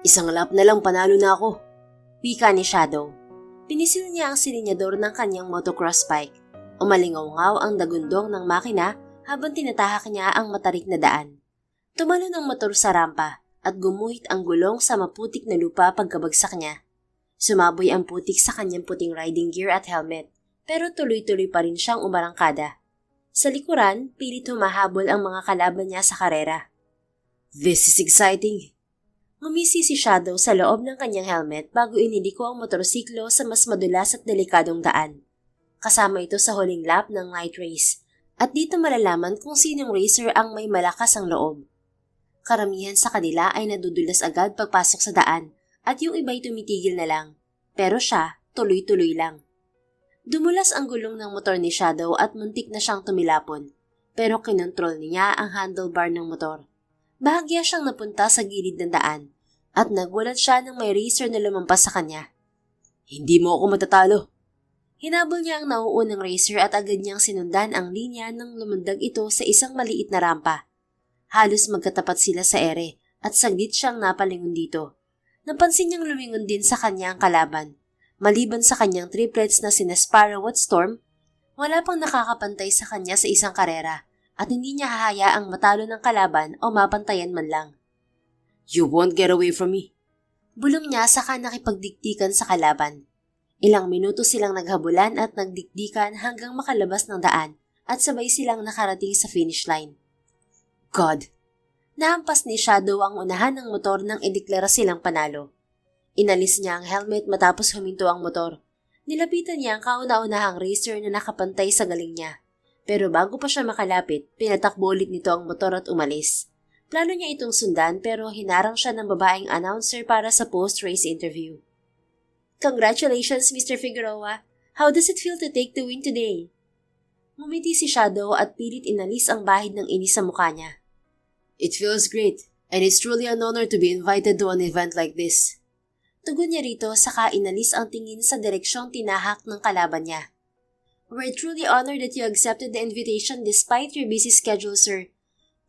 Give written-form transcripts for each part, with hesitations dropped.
Isang lap na lang panalo na ako. Wika ni Shadow. Pinisil niya ang silinyador ng kanyang motocross bike. Umalingaw-ngaw ang dagundong ng makina habang tinatahak niya ang matarik na daan. Tumalon ang motor sa rampa at gumuhit ang gulong sa maputik na lupa pagkabagsak niya. Sumaboy ang putik sa kanyang puting riding gear at helmet, pero tuloy-tuloy pa rin siyang umarangkada. Sa likuran, pilit humahabol ang mga kalaban niya sa karera. This is exciting! Ngumisi si Shadow sa loob ng kanyang helmet bago iniliko ang motorsiklo sa mas madulas at delikadong daan. Kasama ito sa huling lap ng night race, at dito malalaman kung sinong racer ang may malakas ang loob. Karamihan sa kanila ay nadudulas agad pagpasok sa daan at yung iba'y tumitigil na lang, pero siya tuloy-tuloy lang. Dumulas ang gulong ng motor ni Shadow at muntik na siyang tumilapon, pero kinontrol niya ang handlebar ng motor. Bahagya siyang napunta sa gilid ng daan at nagulat siya nang may racer na lumampas sa kanya. Hindi mo ako matatalo. Hinabol niya ang nauunang racer at agad niyang sinundan ang linya nang lumundag ito sa isang maliit na rampa. Halos magkatapat sila sa ere at saglit siyang napalingon dito. Napansin niyang lumingon din sa kanya ang kalaban. Maliban sa kanyang triplets na sina Sparrow at Storm, wala pang nakakapantay sa kanya sa isang karera. At hindi niya hahayaang matalo ng kalaban o mapantayan man lang. You won't get away from me. Bulong niya saka nakipagdiktikan sa kalaban. Ilang minuto silang naghabulan at nagdikdikan hanggang makalabas ng daan at sabay silang nakarating sa finish line. God! Nahampas ni Shadow ang unahan ng motor nang ideklara silang panalo. Inalis niya ang helmet matapos huminto ang motor. Nilapitan niya ang kauna-unahang racer na nakapantay sa galing niya. Pero bago pa siya makalapit, pinatakbo ulit nito ang motor at umalis. Plano niya itong sundan pero hinarang siya ng babaeng announcer para sa post-race interview. Congratulations, Mr. Figueroa! How does it feel to take the win today? Ngumiti si Shadow at pilit inalis ang bahid ng inis sa mukha niya. It feels great, and it's truly an honor to be invited to an event like this. Tugon niya rito saka inalis ang tingin sa direksyong tinahak ng kalaban niya. We're truly honored that you accepted the invitation despite your busy schedule, sir.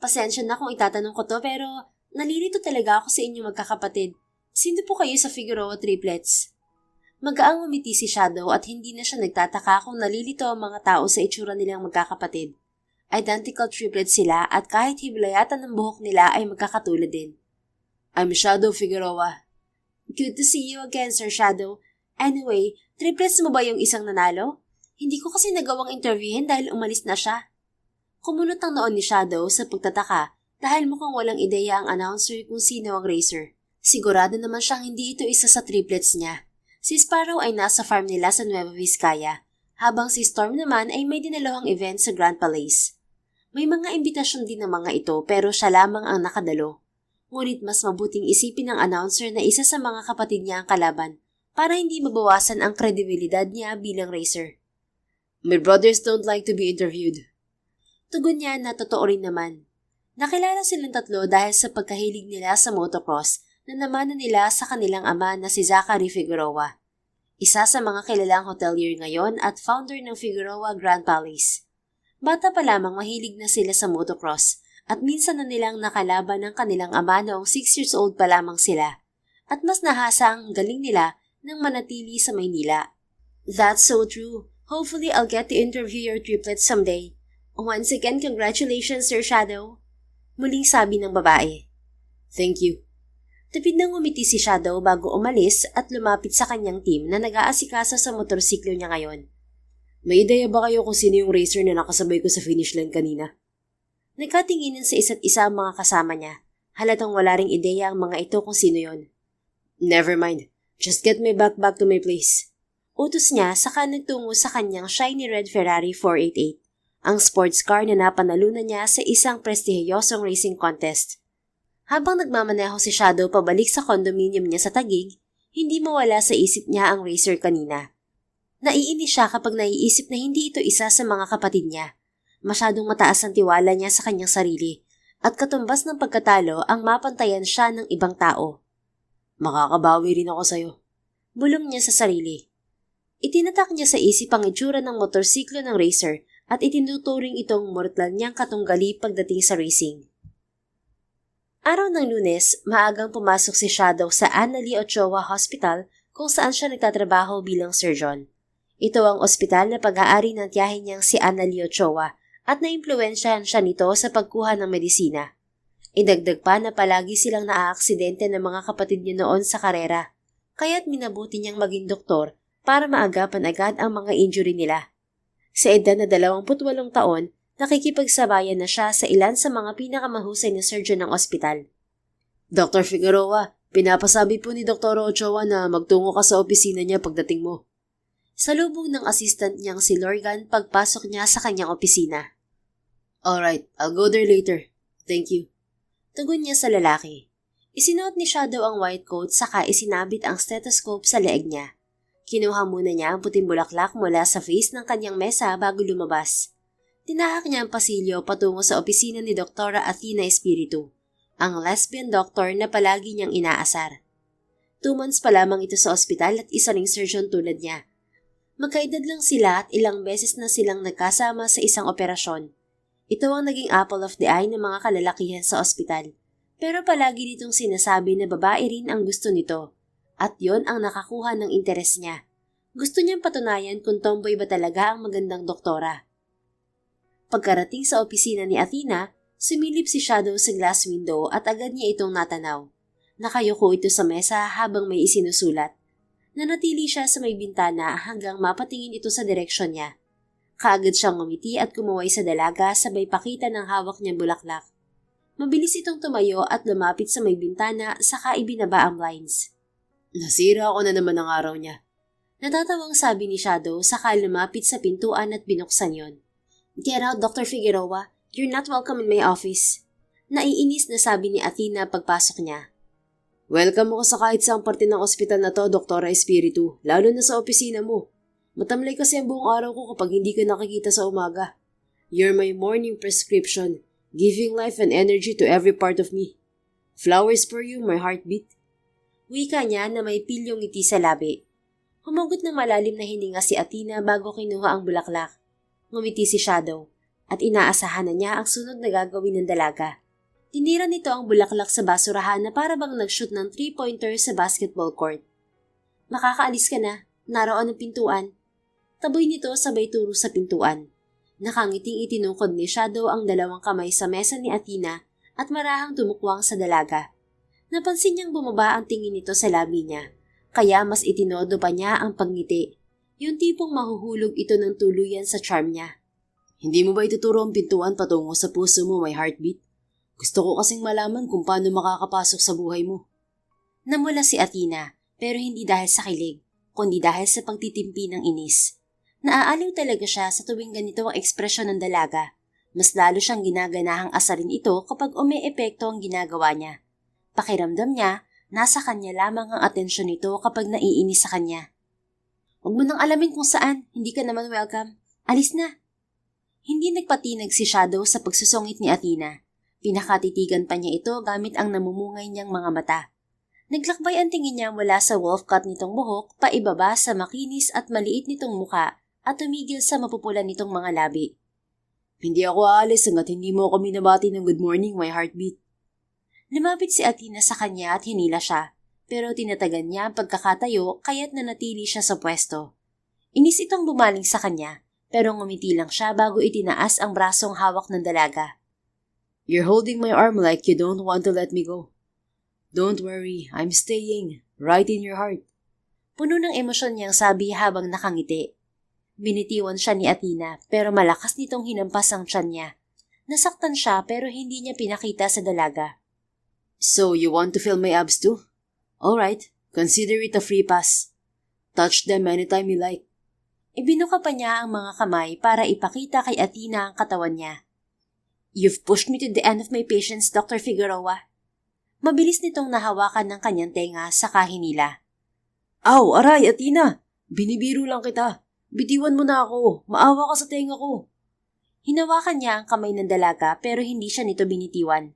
Pasensya na kung itatanong ko to pero nalilito talaga ako sa inyong magkakapatid. Sino po kayo sa Figueroa triplets? Magaang umiti si Shadow at hindi na siya nagtataka kung nalilito ang mga tao sa itsura nilang magkakapatid. Identical triplets sila at kahit hiblayatan ng buhok nila ay magkakatulad din. I'm Shadow Figueroa. Good to see you again, Sir Shadow. Anyway, triplets mo ba yung isang nanalo? Hindi ko kasi nagawang interviewin dahil umalis na siya. Kumunot ang noon ni Shadow sa pagtataka dahil mukhang walang ideya ang announcer kung sino ang racer. Sigurado naman siyang hindi ito isa sa triplets niya. Si Sparrow ay nasa farm nila sa Nueva Vizcaya, habang si Storm naman ay may dinaluhang event sa Grand Palace. May mga imbitasyon din ng mga ito pero siya lamang ang nakadalo. Ngunit mas mabuting isipin ng announcer na isa sa mga kapatid niya ang kalaban para hindi mabawasan ang kredibilidad niya bilang racer. My brothers don't like to be interviewed. Tugon niya na totoo rin naman. Nakilala silang tatlo dahil sa pagkahilig nila sa motocross na namana nila sa kanilang ama na si Zachary Figueroa. Isa sa mga kilalang hotelier ngayon at founder ng Figueroa Grand Palace. Bata pa lamang mahilig na sila sa motocross at minsan na nilang nakalaban ng kanilang ama noong 6 years old pa lamang sila. At mas nahasa ang galing nila nang manatili sa Maynila. That's so true. Hopefully, I'll get to interview your triplets someday. Once again, congratulations, Sir Shadow. Muling sabi ng babae. Thank you. Tapid nang umiti si Shadow bago umalis at lumapit sa kanyang team na nag-aasikasa sa motorsiklo niya ngayon. May ideya ba kayo kung sino yung racer na nakasabay ko sa finish line kanina? Nagkatinginan sa isa't isa ang mga kasama niya. Halatang wala ring ideya ang mga ito kung sino yon. Never mind. Just get me back to my place. Utos niya saka nagtungo sa kanyang shiny red Ferrari 488, ang sports car na napanalunan niya sa isang prestihiyosong racing contest. Habang nagmamaneho si Shadow pabalik sa condominium niya sa Taguig, hindi mawala sa isip niya ang racer kanina. Naiinis siya kapag naiisip na hindi ito isa sa mga kapatid niya. Masyadong mataas ang tiwala niya sa kanyang sarili at katumbas ng pagkatalo ang mapantayan siya ng ibang tao. Makakabawi rin ako sa'yo. Bulong niya sa sarili. Itinatak niya sa isip ang itsura ng motorsiklo ng racer at itinuturing itong mortal niyang katunggali pagdating sa racing. Araw ng Lunes, maagang pumasok si Shadow sa Annalie Ochoa Hospital kung saan siya nagtatrabaho bilang surgeon. Ito ang ospital na pag-aari ng tiyahin niyang si Annalie Ochoa at naimpluwensyahan siya nito sa pagkuha ng medisina. Idagdag pa na palagi silang naaaksidente ng mga kapatid niya noon sa karera, kaya't minabuti niyang maging doktor para maagapan agad ang mga injury nila. Sa edad na 28 taon, nakikipagsabayan na siya sa ilan sa mga pinakamahusay na surgeon ng ospital. Dr. Figueroa, pinapasabi po ni Dr. Ochoa na magtungo ka sa opisina niya pagdating mo. Salubong ng assistant niyang si Lorgan pagpasok niya sa kanyang opisina. Alright, I'll go there later. Thank you. Tugon niya sa lalaki. Isinuot ni Shadow ang white coat saka isinabit ang stethoscope sa leeg niya. Kinuha muna niya ang puting bulaklak mula sa face ng kanyang mesa bago lumabas. Tinahak niya ang pasilyo patungo sa opisina ni Dr. Athena Espiritu, ang lesbian doctor na palagi niyang inaasar. 2 months pa lamang ito sa ospital at isa ring surgeon tulad niya. Magkaedad lang sila at ilang beses na silang nagkasama sa isang operasyon. Ito ang naging apple of the eye ng mga kalalakihan sa ospital. Pero palagi nitong sinasabi na babae rin ang gusto nito. At yon ang nakakuha ng interes niya. Gusto niyang patunayan kung tomboy ba talaga ang magandang doktora. Pagkarating sa opisina ni Athena, sumilip si Shadow sa glass window at agad niya itong natanaw. Nakayuko ito sa mesa habang may isinusulat. Nanatili siya sa may bintana hanggang mapatingin ito sa direksyon niya. Kaagad siyang ngumiti at kumuway sa dalaga sabay pakita ng hawak niyang bulaklak. Mabilis itong tumayo at lumapit sa may bintana saka ibinaba ang blinds. Nasira ako na naman ang araw niya. Natatawang sabi ni Shadow saka lumapit sa pintuan at binuksan yon. Get out, Dr. Figueroa. You're not welcome in my office. Naiinis na sabi ni Athena pagpasok niya. Welcome ako sa kahit saang parte ng ospital na to, Dr. Espiritu, lalo na sa opisina mo. Matamlay kasi ang buong araw ko kapag hindi ka nakikita sa umaga. You're my morning prescription, giving life and energy to every part of me. Flowers for you, my heartbeat. Wika niya na may pilyong ngiti sa labi. Humagot ng malalim na hininga si Athena bago kinuha ang bulaklak. Ngumiti si Shadow at inaasahan na niya ang sunod na gagawin ng dalaga. Tinira nito ang bulaklak sa basurahan na para bang nag-shoot ng 3-pointer sa basketball court. Makakaalis ka na, naroon ang pintuan. Taboy nito sabay turo sa pintuan. Nakangiting itinungkod ni Shadow ang 2 kamay sa mesa ni Athena at marahang tumukwang sa dalaga. Napansin niyang bumaba ang tingin nito sa labi niya, kaya mas itinodo pa niya ang pagngiti. Yung tipong mahuhulog ito ng tuluyan sa charm niya. Hindi mo ba ituturo ang pintuan patungo sa puso mo, my heartbeat? Gusto ko kasing malaman kung paano makakapasok sa buhay mo. Namula si Athena, pero hindi dahil sa kilig, kundi dahil sa pagtitimpi ng inis. Naaaliw talaga siya sa tuwing ganito ang ekspresyon ng dalaga. Mas lalo siyang ginaganahang asarin ito kapag umeepekto ang ginagawa niya. Pakiramdam niya, nasa kanya lamang ang atensyon nito kapag naiinis sa kanya. Huwag mo nang alamin kung saan, hindi ka naman welcome. Alis na. Hindi nagpatinag si Shadow sa pagsusungit ni Athena. Pinakatitigan pa niya ito gamit ang namumungay niyang mga mata. Naglakbay ang tingin niya mula sa wolf cut nitong buhok paibaba sa makinis at maliit nitong muka at tumigil sa mapupula nitong mga labi. Hindi ako aalis hanggat hindi mo ako minabati ng good morning, my heartbeat. Lumapit si Athena sa kanya at hinila siya. Pero tinatagan niya ang pagkakatayo kaya't nanatili siya sa pwesto. Inis itong bumaling sa kanya, pero ngumiti lang siya bago itinaas ang brasong hawak ng dalaga. You're holding my arm like you don't want to let me go. Don't worry, I'm staying, right in your heart. Puno ng emosyon niyang sabi habang nakangiti. Binitiwan siya ni Athena pero malakas nitong hinampas ang tiyan niya. Nasaktan siya pero hindi niya pinakita sa dalaga. So you want to feel my abs too? Alright, consider it a free pass. Touch them anytime you like. Ibinuka pa niya ang mga kamay para ipakita kay Athena ang katawan niya. You've pushed me to the end of my patience, Dr. Figueroa. Mabilis nitong nahawakan ng kanyang tenga sa kahinila. Aw, aray, Athena! Binibiro lang kita. Bitiwan mo na ako. Maawa ka sa tenga ko. Hinawakan niya ang kamay ng dalaga pero hindi siya nito binitiwan.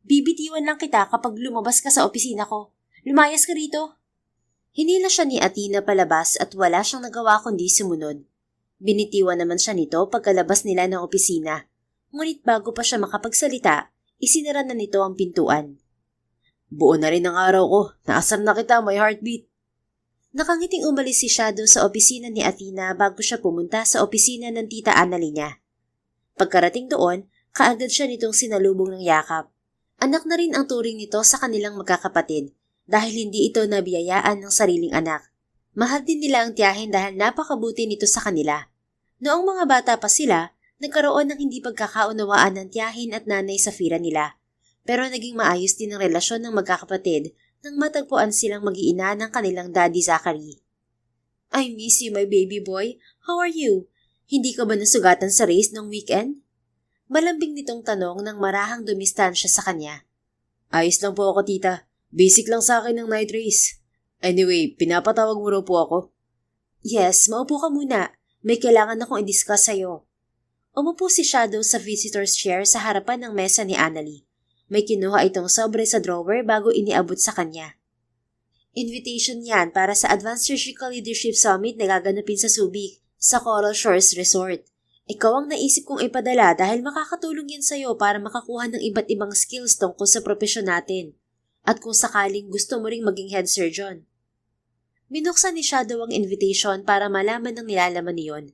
Bibitiwan lang kita kapag lumabas ka sa opisina ko. Lumayas ka rito. Hinila siya ni Athena palabas at wala siyang nagawa kundi sumunod. Binitiwan naman siya nito pagkalabas nila ng opisina. Ngunit bago pa siya makapagsalita, Isinara na nito ang pintuan. Buo na rin ang araw ko. Naasar na kita, my heartbeat. Nakangiting umalis si Shadow sa opisina ni Athena bago siya pumunta sa opisina ng tita Annalie niya. Pagkarating doon, kaagad siya nitong sinalubong ng yakap. Anak na rin ang turing nito sa kanilang magkakapatid dahil hindi ito nabiyayaan ng sariling anak. Mahal din nila ang tiyahin dahil napakabuti nito sa kanila. Noong mga bata pa sila, nagkaroon ng hindi pagkakaunawaan ng tiyahin at nanay Safira nila. Pero naging maayos din ang relasyon ng magkakapatid nang matagpuan silang mag-iina ng kanilang daddy Zachary. I miss you, my baby boy. How are you? Hindi ka ba nasugatan sa race ng weekend? Malambing nitong tanong nang marahang dumistansya sa kanya. Ayos lang po ako, tita. Basic lang sa akin ng night race. Anyway, pinapatawag mo raw po ako. Yes, maupo ka muna. May kailangan akong i-discuss sa'yo. Umupo si Shadow sa visitor's chair sa harapan ng mesa ni Annalie. May kinuha itong sobre sa drawer bago iniabot sa kanya. Invitation yan para sa Advanced Surgical Leadership Summit na gaganapin sa Subic, sa Coral Shores Resort. Ikaw ang naisip kong ipadala dahil makakatulong yan sa'yo para makakuha ng iba't ibang skills tungkol sa propesyon natin. At kung sakaling gusto mo ring maging head surgeon. Binuksan ni Shadow ang invitation para malaman ng nilalaman niyon.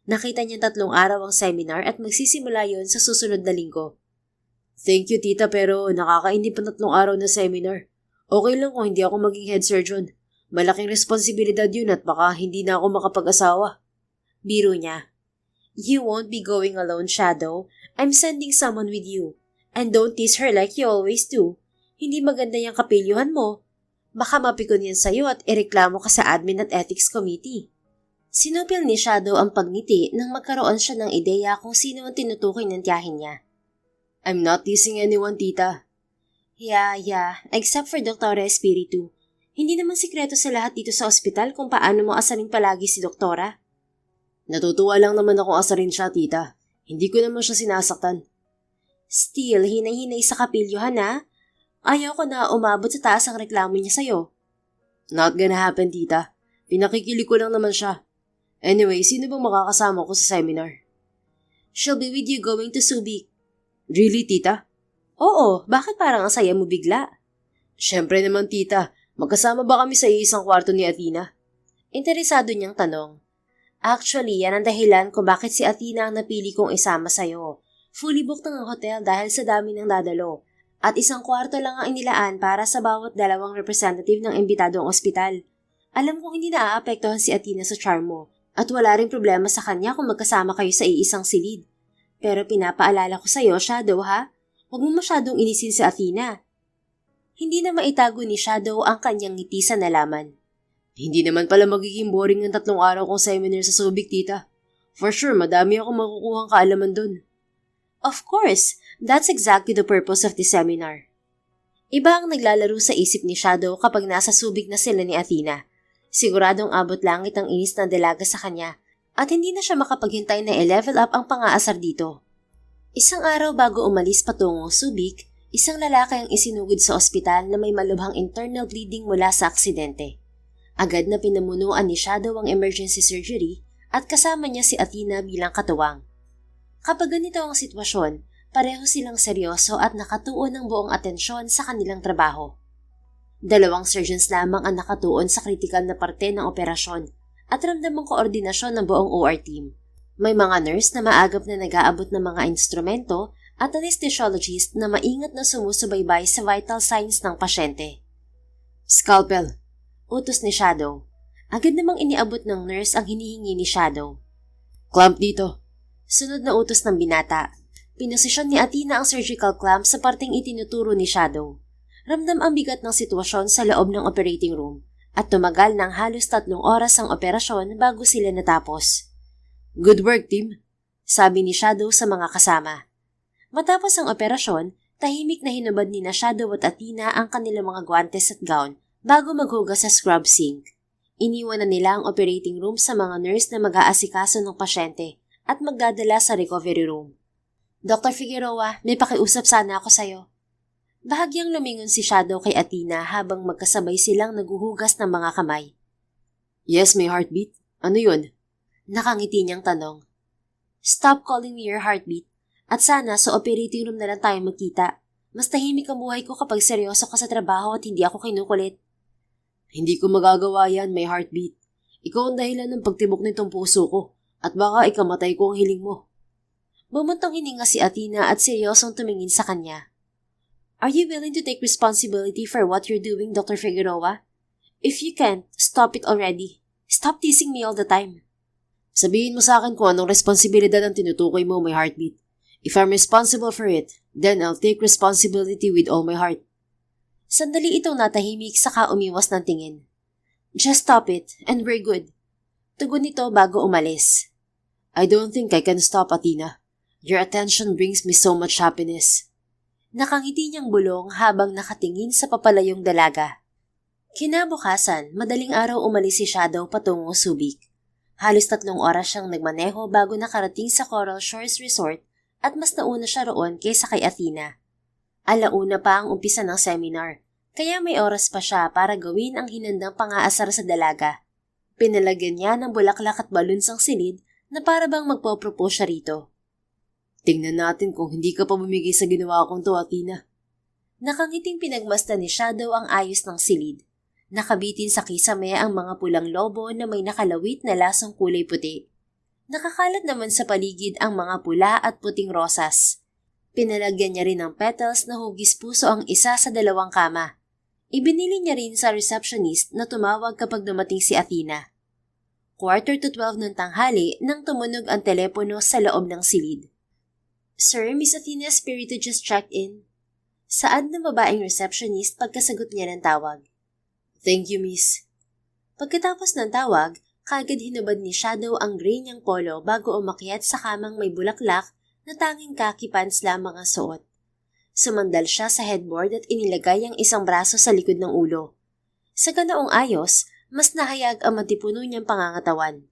Nakita niya 3 araw ang seminar at magsisimula yon sa susunod na linggo. Thank you, tita, pero nakakaindi pa 3 araw na seminar. Okay lang kung hindi ako maging head surgeon. Malaking responsibilidad yun at baka hindi na ako makapag-asawa. Biro niya. You won't be going alone, Shadow. I'm sending someone with you. And don't tease her like you always do. Hindi maganda yung kapilyuhan mo. Baka mapikon yan sa'yo at ireklamo ka sa Admin at Ethics Committee. Sinupil ni Shadow ang pagngiti nang magkaroon siya ng ideya kung sino ang tinutukoy ng tiyahin niya. I'm not teasing anyone, tita. Yeah. Except for Doktora Espiritu. Hindi naman sikreto sa lahat dito sa ospital kung paano mo asarin palagi si Doktora. Natutuwa lang naman akong asarin siya, tita. Hindi ko naman siya sinasaktan. Still, hinay-hinay sa kapilyuhan ha? Ayaw ko na umabot sa taas ang reklamo niya sa'yo. Not gonna happen, tita. Pinakikili ko lang naman siya. Anyway, sino bang makakasama ko sa seminar? She'll be with you going to Subic. Really, tita? Oo, bakit parang ang saya mo bigla? Siyempre naman, tita. Magkasama ba kami sa isang kwarto ni Athena? Interesado niyang tanong. Actually, yan ang dahilan kung bakit si Athena ang napili kong isama sa'yo. Fully booked ng hotel dahil sa dami ng dadalo. At 1 kwarto lang ang inilaan para sa bawat 2 representative ng imbitadong ospital. Alam kong hindi naaapektuhan si Athena sa charm mo at wala ring problema sa kanya kung magkasama kayo sa iisang silid. Pero pinapaalala ko sa'yo, Shadow ha, huwag mo masyadong inisin si Athena. Hindi na maitago ni Shadow ang kanyang ngiti sa nalaman. Hindi naman pala magiging boring ng 3 araw kong seminar sa Subic, tita. For sure, madami akong makukuhang kaalaman dun. Of course, that's exactly the purpose of the seminar. Iba ang naglalaro sa isip ni Shadow kapag nasa Subic na sila ni Athena. Siguradong abot langit ang inis ng dalaga sa kanya at hindi na siya makapaghintay na i-level up ang pang-aasar dito. 1 araw bago umalis patungong Subic, isang lalaki ang isinugod sa ospital na may malubhang internal bleeding mula sa aksidente. Agad na pinamunuan ni Shadow ang emergency surgery at kasama niya si Athena bilang katuwang. Kapag ganito ang sitwasyon, pareho silang seryoso at nakatuon ng buong atensyon sa kanilang trabaho. 2 surgeons lamang ang nakatuon sa kritikal na parte ng operasyon at ramdamang koordinasyon ng buong OR team. May mga nurse na maagap na nag-aabot ng mga instrumento at anesthesiologist na maingat na sumusubaybay sa vital signs ng pasyente. Scalpel, utos ni Shadow. Agad namang iniabot ng nurse ang hinihingi ni Shadow. Clamp dito. Sunod na utos ng binata. Pinosisyon ni Athena ang surgical clamp sa parteng itinuturo ni Shadow. Ramdam ang bigat ng sitwasyon sa loob ng operating room at tumagal ng halos 3 oras ang operasyon bago sila natapos. Good work, team, sabi ni Shadow sa mga kasama. Matapos ang operasyon, tahimik na hinubad ni na Shadow at Athena ang kanilang mga guwantes at gown bago maghugas sa scrub sink. Iniwan na nila ang operating room sa mga nurse na mag-aasikaso ng pasyente at magdadala sa recovery room. Dr. Figueroa, may pakiusap sana ako sa'yo. Bahagyang lumingon si Shadow kay Athena habang magkasabay silang naguhugas ng mga kamay. Yes, may heartbeat. Ano yun? Nakangiti niyang tanong. Stop calling me your heartbeat at sana sa operating room na lang tayo magkita. Mas tahimik ang buhay ko kapag seryoso ka sa trabaho at hindi ako kinukulit. Hindi ko magagawa yan, my heartbeat. Ikaw ang dahilan ng pagtibok nitong puso ko at baka ikamatay ko ang hiling mo. Bumuntong hininga si Athena at seryosong tumingin sa kanya. Are you willing to take responsibility for what you're doing, Dr. Figueroa? If you can't, stop it already. Stop teasing me all the time. Sabihin mo sa akin kung anong responsibilidad ang tinutukoy mo, my heartbeat. If I'm responsible for it, then I'll take responsibility with all my heart. Sandali itong natahimik saka umiwas ng tingin. Just stop it, and we're good. Tugon nito bago umalis. I don't think I can stop, Athena. Your attention brings me so much happiness. Nakangiti niyang bulong habang nakatingin sa papalayong dalaga. Kinabukasan, madaling araw umalis si Shadow patungo Subic. Halos 3 oras siyang nagmaneho bago nakarating sa Coral Shores Resort at mas nauna siya roon kaysa kay Athena. Alauna pa ang umpisa ng seminar, kaya may oras pa siya para gawin ang hinandang pang-aasar sa dalaga. Pinalagyan niya ng bulaklak at balons ang silid na para bang magpo-propose siya rito. Tingnan natin kung hindi ka pa bumigay sa ginawa kong to, Athena. Nakangiting pinagmasdan ni Shadow ang ayos ng silid. Nakabitin sa kisame ang mga pulang lobo na may nakalawit na lasang kulay puti. Nakakalat naman sa paligid ang mga pula at puting rosas. Pinalagyan niya rin ng petals na hugis puso ang isa sa 2 kama. Ibinili niya rin sa receptionist na tumawag kapag dumating si Athena. 11:45 ng tanghali nang tumunog ang telepono sa loob ng silid. Sir, Miss Athena Espiritu just checked in. Saad ng babaeng receptionist pagkasagot niya ng tawag. Thank you, miss. Pagkatapos ng tawag, kagad hinubad ni Shadow ang gray niyang polo bago umakyat sa kamang may bulaklak na tanging khaki pants lamang ang suot. Sumandal siya sa headboard at inilagay ang isang braso sa likod ng ulo. Sa ganoong ayos, mas nahayag ang matipuno niyang pangangatawan.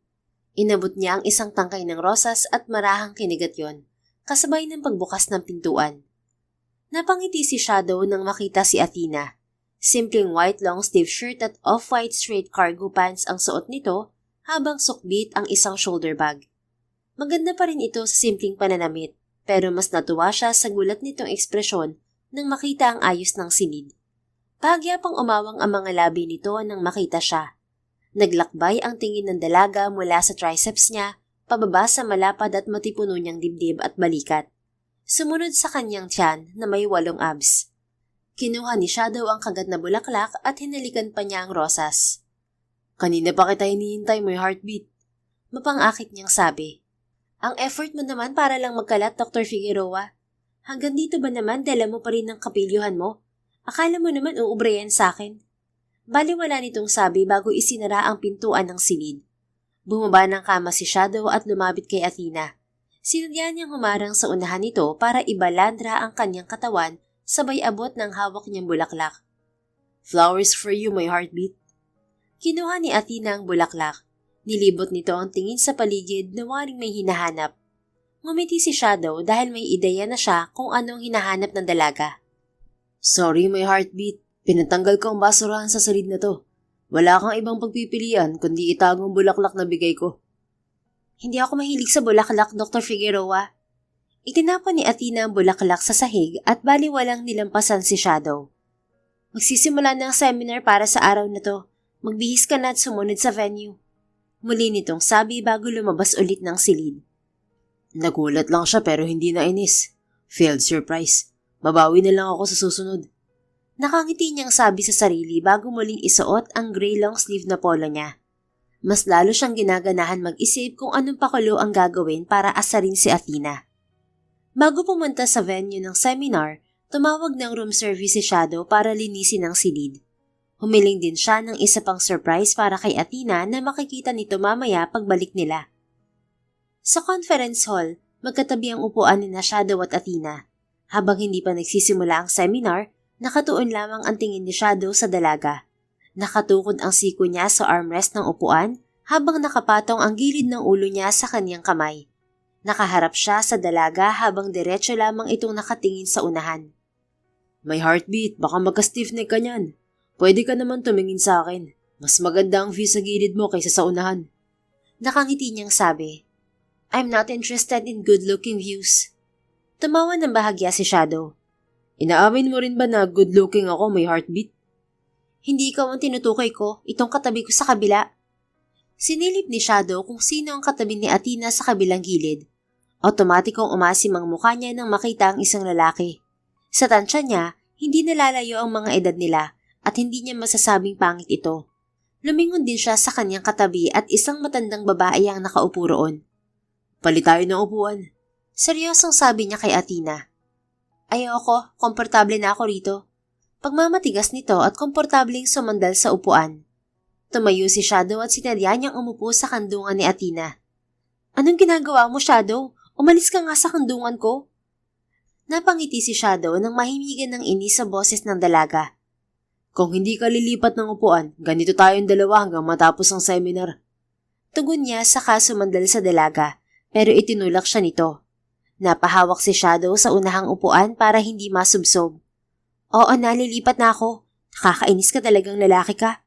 Inabot niya ang isang tangkay ng rosas at marahang kinigat yon, kasabay ng pagbukas ng pintuan. Napangiti si Shadow nang makita si Athena. Simpleng white long sleeve shirt at off-white straight cargo pants ang suot nito habang sukbit ang isang shoulder bag. Maganda pa rin ito sa simpleng pananamit, pero mas natuwa siya sa gulat nitong ekspresyon nang makita ang ayos ng silid. Bahagya pang umawang ang mga labi nito nang makita siya. Naglakbay ang tingin ng dalaga mula sa triceps niya, pababa sa malapad at matipuno niyang dibdib at balikat. Sumunod sa kanyang tiyan na may 8 abs. Kinuha ni Shadow ang kagat na bulaklak at hinalikan pa niya ang rosas. Kanina pa kita hinihintay, my heartbeat. Mapang-akit niyang sabi. Ang effort mo naman para lang magkalat, Dr. Figueroa. Hanggang dito ba naman dala mo pa rin ng kapilyuhan mo? Akala mo naman uubre yan sa akin. Baliwala nitong sabi bago isinara ang pintuan ng silid. Bumaba ng kama si Shadow at lumapit kay Athena. Sinadya niyang humarang sa unahan nito para ibalandra ang kanyang katawan sabay abot ng hawak niyang bulaklak. Flowers for you, my heartbeat. Kinuha ni Athena ang bulaklak. Nilibot nito ang tingin sa paligid na waring may hinahanap. Ngumiti si Shadow dahil may ideya na siya kung anong hinahanap ng dalaga. Sorry, my heartbeat. Pinatanggal ko ang basurahan sa silid na to. Wala kang ibang pagpipilian kundi itagong bulaklak na bigay ko. Hindi ako mahilig sa bulaklak, Dr. Figueroa. Itinapon ni Athena ang bulaklak sa sahig at baliwalang nilampasan si Shadow. Magsisimula na ang seminar para sa araw na to. Magbihis ka na at sumunod sa venue. Muli nitong sabi bago lumabas ulit ng silid. Nagulat lang siya pero hindi na inis. Failed surprise. Babawi na lang ako sa susunod. Nakangiti niyang sabi sa sarili bago muling isuot ang gray long sleeve na polo niya. Mas lalo siyang ginaganahan mag-isip kung anong pakulo ang gagawin para asarin si Athena. Bago pumunta sa venue ng seminar, tumawag ng room service si Shadow para linisin ang silid. Humiling din siya ng isa pang surprise para kay Athena na makikita nito mamaya pagbalik nila. Sa conference hall, magkatabi ang upuan ni Shadow at Athena. Habang hindi pa nagsisimula ang seminar, nakatuon lamang ang tingin ni Shadow sa dalaga. Nakatukod ang siko niya sa armrest ng upuan habang nakapatong ang gilid ng ulo niya sa kanyang kamay. Nakaharap siya sa dalaga habang diretso lamang itong nakatingin sa unahan. My heartbeat, baka magka-stiff neck ka niyan. Pwede ka naman tumingin sa akin. Mas maganda ang view sa gilid mo kaysa sa unahan. Nakangiti niyang sabi, I'm not interested in good-looking views. Tumawa ng bahagya si Shadow. Inaamin mo rin ba na good looking ako, may heartbeat? Hindi ikaw ang tinutukoy ko, itong katabi ko sa kabila. Sinilip ni Shadow kung sino ang katabi ni Athena sa kabilang gilid. Otomatikong umasim ang mukha niya nang makita ang isang lalaki. Sa tansya niya, hindi nalalayo ang mga edad nila at hindi niya masasabing pangit ito. Lumingon din siya sa kanyang katabi at isang matandang babae ang nakaupo roon. Palit tayo ng upuan. Seryosong sabi niya kay Athena. Ayoko, komportable na ako rito. Pagmamatigas nito at komportableng sumandal sa upuan. Tumayo si Shadow at sinadya niyang umupo sa kandungan ni Athena. Anong ginagawa mo, Shadow? Umalis ka nga sa kandungan ko. Napangiti si Shadow nang mahimigan ng inis sa boses ng dalaga. Kung hindi ka lilipat ng upuan, ganito tayong dalawa hanggang matapos ang seminar. Tugon niya saka sumandal sa dalaga, pero itinulak siya nito. Napahawak si Shadow sa unahang upuan para hindi masubsob. Oo, nalilipat na ako. Nakakainis ka talagang lalaki ka.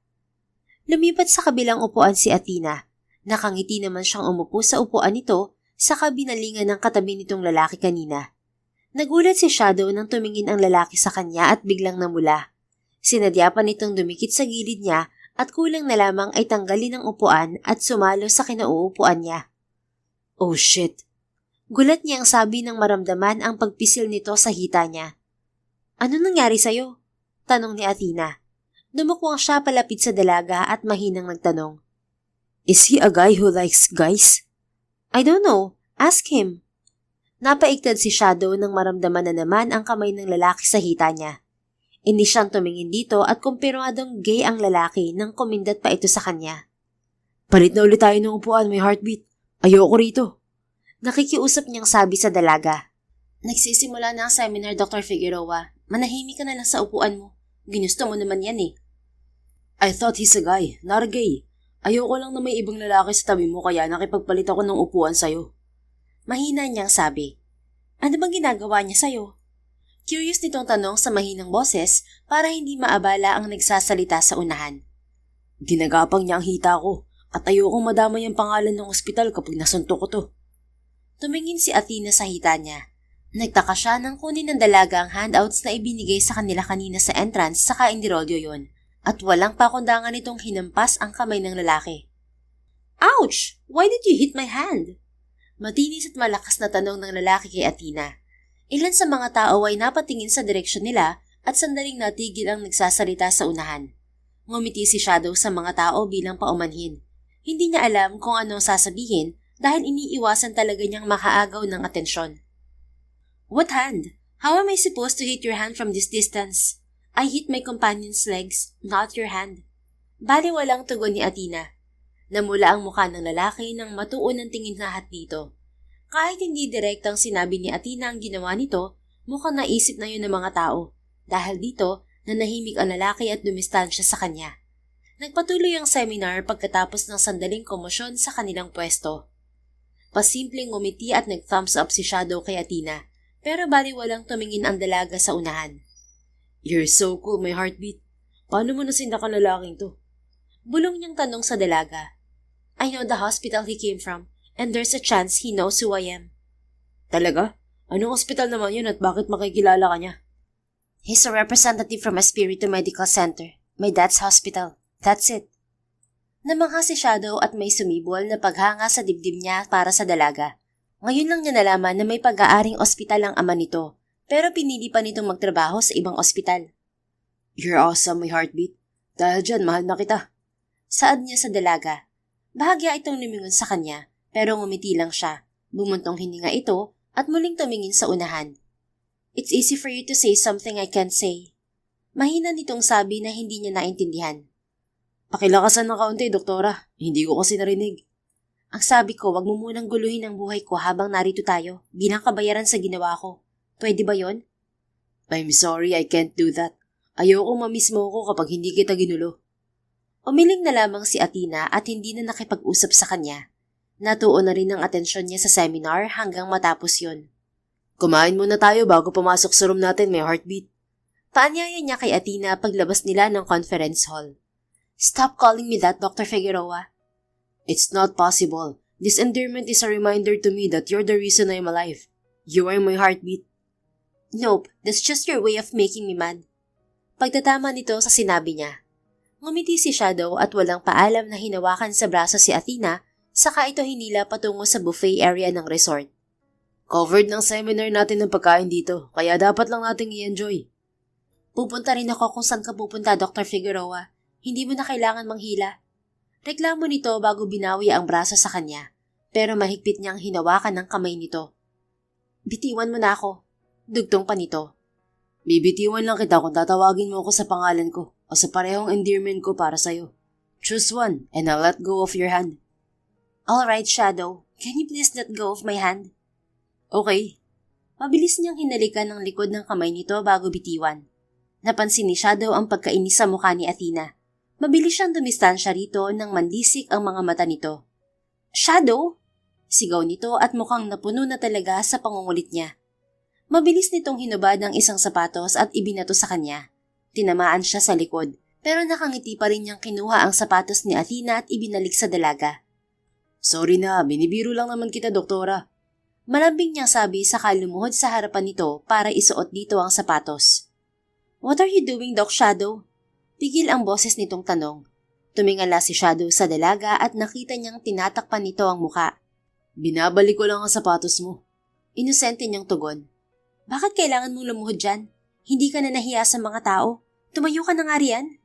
Lumipat sa kabilang upuan si Athena. Nakangiti naman siyang umupo sa upuan nito sa kabinalingan ng katabi nitong lalaki kanina. Nagulat si Shadow nang tumingin ang lalaki sa kanya at biglang namula. Sinadya pa nitong dumikit sa gilid niya at kulang na lamang ay tanggalin ang upuan at sumalo sa kinauupuan niya. Oh shit! Gulat niya ang sabi ng maramdaman ang pagpisil nito sa hita niya. Ano nangyari sa'yo? Tanong ni Athena. Dumukwang siya palapit sa dalaga at mahinang nagtanong. Is he a guy who likes guys? I don't know. Ask him. Napaiktad si Shadow nang maramdaman na naman ang kamay ng lalaki sa hita niya. Inis siyang tumingin dito at kumpirmadong gay ang lalaki nang kumindat pa ito sa kanya. Palit na ulit tayo ng upuan, may heartbeat. Ayoko rito. Nakikiusap niyang sabi sa dalaga. Nagsisimula na ang seminar, Dr. Figueroa. Manahimik ka na lang sa upuan mo. Ginusto mo naman yan eh. I thought he's a guy, not a gay. Ayoko lang na may ibang lalaki sa tabi mo kaya nakipagpalit ako ng upuan sa'yo. Mahina niyang sabi. Ano bang ginagawa niya sa'yo? Curious nitong tanong sa mahinang boses para hindi maabala ang nagsasalita sa unahan. Ginagapang niya ang hita ko at ayokong madamay ang pangalan ng ospital kapag nasuntok ko to. Tumingin si Athena sa hita niya. Nagtaka siya nang kunin ng dalaga ang handouts na ibinigay sa kanila kanina sa entrance saka indirolyo yon at walang pakundangan nitong hinampas ang kamay ng lalaki. Ouch! Why did you hit my hand? Matinis at malakas na tanong ng lalaki kay Athena. Ilan sa mga tao ay napatingin sa direksyon nila at sandaling natigil ang nagsasalita sa unahan. Ngumiti si Shadow sa mga tao bilang paumanhin. Hindi niya alam kung anong sasabihin dahil iniiwasan talaga niyang makaagaw ng atensyon. What hand? How am I supposed to hit your hand from this distance? I hit my companion's legs, not your hand. Baliwalang tugon ni Athena. Namula ang mukha ng lalaki nang matuon ang tingin lahat dito. Kahit hindi direktang sinabi ni Athena ang ginawa nito, mukhang naisip na yun ng mga tao. Dahil dito, nanahimik ang lalaki at dumistansya sa kanya. Nagpatuloy ang seminar pagkatapos ng sandaling komosyon sa kanilang pwesto. Pasimpleng ngumiti at nag-thumbs up si Shadow kay Athena, pero baliwalang tumingin ang dalaga sa unahan. You're so cool, my heartbeat. Paano mo nasindak ang lalaking to? Bulong niyang tanong sa dalaga. I know the hospital he came from. And there's a chance he knows who I am. Talaga? Anong ospital naman yun at bakit makikilala ka niya? He's a representative from Espiritu Medical Center. My dad's hospital. That's it. Namangha si Shadow at may sumibol na paghanga sa dibdib niya para sa dalaga. Ngayon lang niya nalaman na may pag-aaring ospital ang ama nito, pero pinili pa nitong magtrabaho sa ibang ospital. You're awesome, my heartbeat. Dahil dyan, mahal na kita. Saad niya sa dalaga. Bahagya itong lumingon sa kanya. Pero ngumiti lang siya, bumuntong hininga ito at muling tumingin sa unahan. It's easy for you to say something I can't say. Mahina nitong sabi na hindi niya naintindihan. Pakilakasan ng kaunti, doktora. Hindi ko kasi narinig. Ang sabi ko, wag mo munang guluhin ang buhay ko habang narito tayo, bilang kabayaran sa ginawa ko. Pwede ba yon? I'm sorry, I can't do that. Ayoko mamiss mo ko kapag hindi kita ginulo. Umiling na lamang si Athena at hindi na nakipag-usap sa kanya. Natuon na rin ang atensyon niya sa seminar hanggang matapos yon. Kumain muna tayo bago pumasok sa room natin, may heartbeat. Paanyaya niya kay Athena paglabas nila ng conference hall. Stop calling me that, Dr. Figueroa. It's not possible. This endearment is a reminder to me that you're the reason I'm alive. You are my heartbeat. Nope, that's just your way of making me mad. Pagtatama nito sa sinabi niya. Ngumiti si Shadow at walang paalam na hinawakan sa braso si Athena, saka ito hinila patungo sa buffet area ng resort. Covered ng seminar natin ng pagkain dito, kaya dapat lang nating i-enjoy. Pupunta rin ako kung saan ka pupunta, Dr. Figueroa. Hindi mo na kailangan manghila. Reklamo nito bago binawi ang braso sa kanya, pero mahigpit niyang hinawakan ng kamay nito. Bitiwan mo na ako. Dugtong pa nito. Bibitiwan lang kita kung tatawagin mo ako sa pangalan ko o sa parehong endearment ko para sa'yo. Choose one and I'll let go of your hand. Alright, Shadow. Can you please let go of my hand? Okay. Mabilis niyang hinalikan ng likod ng kamay nito bago bitiwan. Napansin ni Shadow ang pagkainis sa mukha ni Athena. Mabilis siyang dumistansya rito nang mandisik ang mga mata nito. Shadow? Sigaw nito at mukhang napuno na talaga sa pangungulit niya. Mabilis nitong hinubad ang isang sapatos at ibinato sa kanya. Tinamaan siya sa likod, pero nakangiti pa rin niyang kinuha ang sapatos ni Athena at ibinalik sa dalaga. Sorry na, binibiro lang naman kita, doktora. Malambing niyang sabi saka lumuhod sa harapan nito para isuot dito ang sapatos. What are you doing, Doc Shadow? Pigil ang boses nitong tanong. Tumingala si Shadow sa dalaga at nakita niyang tinatakpan nito ang muka. Binabalik ko lang ang sapatos mo. Inosente niyang tugon. Bakit kailangan mong lumuhod dyan? Hindi ka na nahiya sa mga tao? Tumayo ka na nga riyan?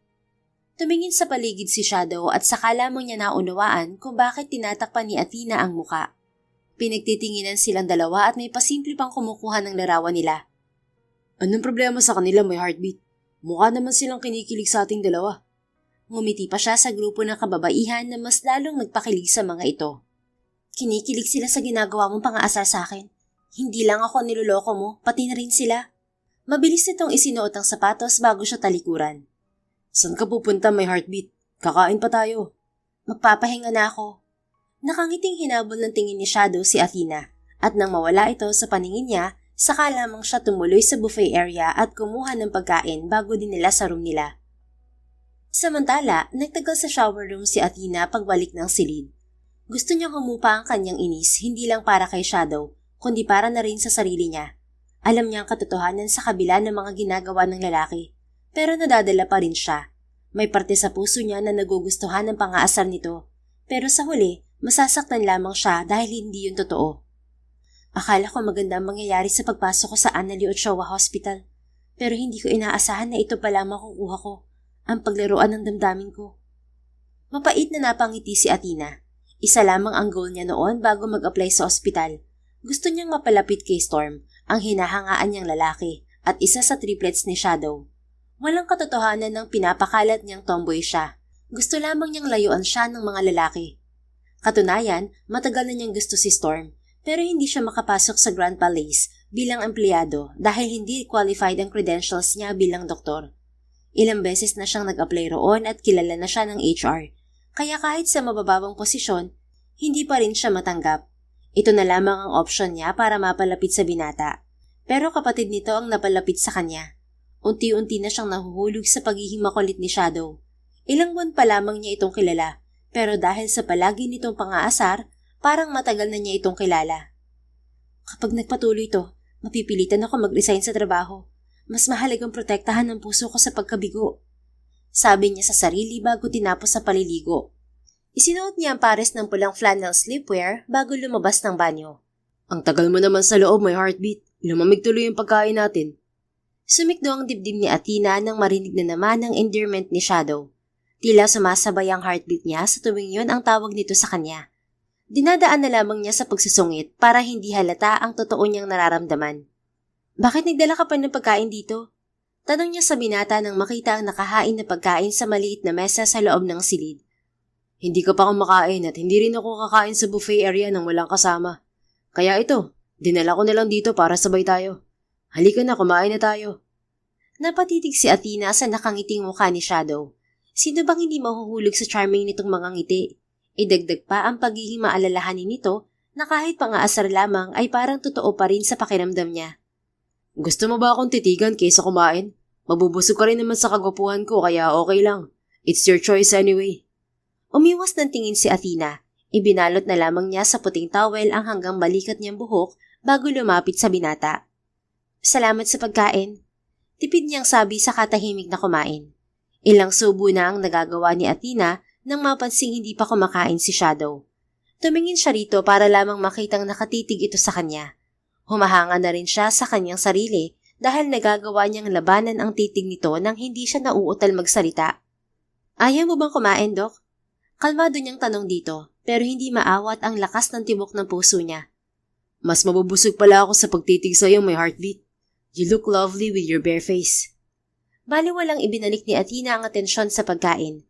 Tumingin sa paligid si Shadow at saka lamang niya naunawaan kung bakit tinatakpan ni Athena ang muka. Pinagtitinginan silang dalawa at may pasimple pang kumukuha ng larawan nila. Anong problema sa kanila, may heartbeat? Mukha naman silang kinikilig sa ating dalawa. Ngumiti pa siya sa grupo ng kababaihan na mas lalong nagpakilig sa mga ito. Kinikilig sila sa ginagawa mong pang-aasar sa akin. Hindi lang ako niloloko mo, pati na rin sila. Mabilis nitong isinuot ang sapatos bago siya talikuran. Saan ka pupunta, may heartbeat? Kakain pa tayo. Magpapahinga na ako. Nakangiting hinabol ng tingin ni Shadow si Athena at nang mawala ito sa paningin niya, saka lamang siya tumuloy sa buffet area at kumuha ng pagkain bago dinala sa room nila. Samantala, nagtagal sa shower room si Athena pagbalik ng silid. Gusto niyang humupa ang kanyang inis hindi lang para kay Shadow, kundi para na rin sa sarili niya. Alam niya ang katotohanan sa kabila ng mga ginagawa ng lalaki, pero nadadala pa rin siya. May parte sa puso niya na nagugustuhan ng pang-aasar nito, pero sa huli, masasaktan lamang siya dahil hindi yun totoo. Akala ko maganda ang mangyayari sa pagpasok ko sa Annalie Ochoa Hospital, pero hindi ko inaasahan na ito pala makukuha ko, ang paglaruan ng damdamin ko. Mapait na napangiti si Athena. Isa lamang ang goal niya noon bago mag-apply sa ospital. Gusto niyang mapalapit kay Storm, ang hinahangaan niyang lalaki, at isa sa triplets ni Shadow. Walang katotohanan ng pinapakalat niyang tomboy siya. Gusto lamang niyang layuan siya ng mga lalaki. Katunayan, matagal na niyang gusto si Storm, pero hindi siya makapasok sa Grand Palace bilang empleyado dahil hindi qualified ang credentials niya bilang doktor. Ilang beses na siyang nag-apply roon at kilala na siya ng HR, kaya kahit sa mabababang posisyon, hindi pa rin siya matanggap. Ito na lamang ang opsyon niya para mapalapit sa binata. Pero kapatid nito ang napalapit sa kanya. Unti-unti na siyang nahuhulog sa pagiging makulit ni Shadow. Ilang buwan pa lamang niya itong kilala, pero dahil sa palagi nitong pang-aasar, parang matagal na niya itong kilala. Kapag nagpatuloy ito, mapipilitan ako mag-resign sa trabaho. Mas mahalagang protektahan ang puso ko sa pagkabigo. Sabi niya sa sarili bago tinapos sa paliligo. Isinuot niya ang pares ng pulang flannel sleepwear bago lumabas ng banyo. Ang tagal mo naman sa loob, may heartbeat. Lumamig tuloy yung pagkain natin. Sumikdo ang dibdib ni Athena nang marinig na naman ang endearment ni Shadow. Tila sumasabay ang heartbeat niya sa tuwing yun ang tawag nito sa kanya. Dinadaan na lamang niya sa pagsusungit para hindi halata ang totoo niyang nararamdaman. Bakit nagdala ka pa ng pagkain dito? Tanong niya sa binata nang makita ang nakahain na pagkain sa maliit na mesa sa loob ng silid. Hindi ka pa kumakain at hindi rin ako kakain sa buffet area nang walang kasama. Kaya ito, dinala ko na lang dito para sabay tayo. Halika na, kumain na tayo. Napatitig si Athena sa nakangiting mukha ni Shadow. Sino bang hindi mahuhulog sa charming nitong mga ngiti? Idagdag pa ang pagiging maalalahanin nito na kahit pang-aasar lamang ay parang totoo pa rin sa pakiramdam niya. Gusto mo ba akong titigan kaysa kumain? Mabubusog ka rin naman sa kagwapuhan ko kaya okay lang. It's your choice anyway. Umiwas ng tingin si Athena. Ibinalot na lamang niya sa puting towel ang hanggang balikat niyang buhok bago lumapit sa binata. Salamat sa pagkain. Tipid niyang sabi sa katahimik na kumain. Ilang subo na ang nagagawa ni Athena nang mapansing hindi pa kumakain si Shadow. Tumingin siya rito para lamang makitang nakatitig ito sa kanya. Humahanga na rin siya sa kanyang sarili dahil nagagawa niyang labanan ang titig nito nang hindi siya nauutal magsalita. Ayaw mo bang kumain, Dok? Kalmado niyang tanong dito, pero hindi maawat ang lakas ng tibok ng puso niya. Mas mabubusog pala ako sa pagtitig sa iyo, my heartbeat. You look lovely with your bare face. Baliwalang ibinalik ni Athena ang atensyon sa pagkain.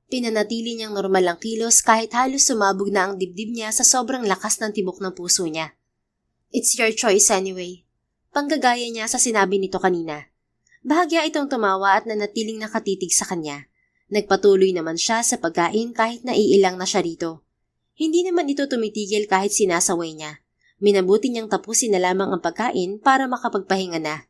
Pinanatili niyang normal ang kilos kahit halos sumabog na ang dibdib niya sa sobrang lakas ng tibok ng puso niya. It's your choice anyway. Panggagaya niya sa sinabi nito kanina. Bahagya itong tumawa at nanatiling nakatitig sa kanya. Nagpatuloy naman siya sa pagkain kahit naiilang na siya rito. Hindi naman ito tumitigil kahit sinasaway niya. Minabuti niyang tapusin na lamang ang pagkain para makapagpahinga na.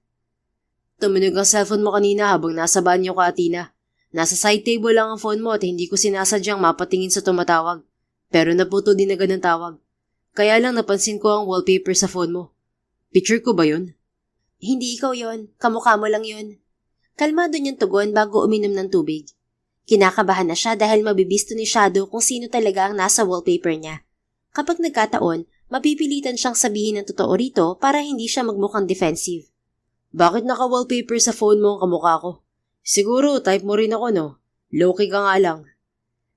Tumunog ang cellphone mo kanina habang nasa banyo ka, Athena. Nasa side table lang ang phone mo at hindi ko sinasadyang mapatingin sa tumatawag. Pero naputo din agad ang tawag. Kaya lang napansin ko ang wallpaper sa phone mo. Picture ko ba yun? Hindi ikaw yon, kamukha mo lang yun. Kalmado niyang tugon bago uminom ng tubig. Kinakabahan na siya dahil mabibisto ni Shadow kung sino talaga ang nasa wallpaper niya. Kapag nagkataon, mapipilitan siyang sabihin ng totoo rito para hindi siya magmukhang defensive. Bakit naka-wallpaper sa phone mo ang kamukha ko? Siguro type mo rin ako, no? Low-key ka nga lang.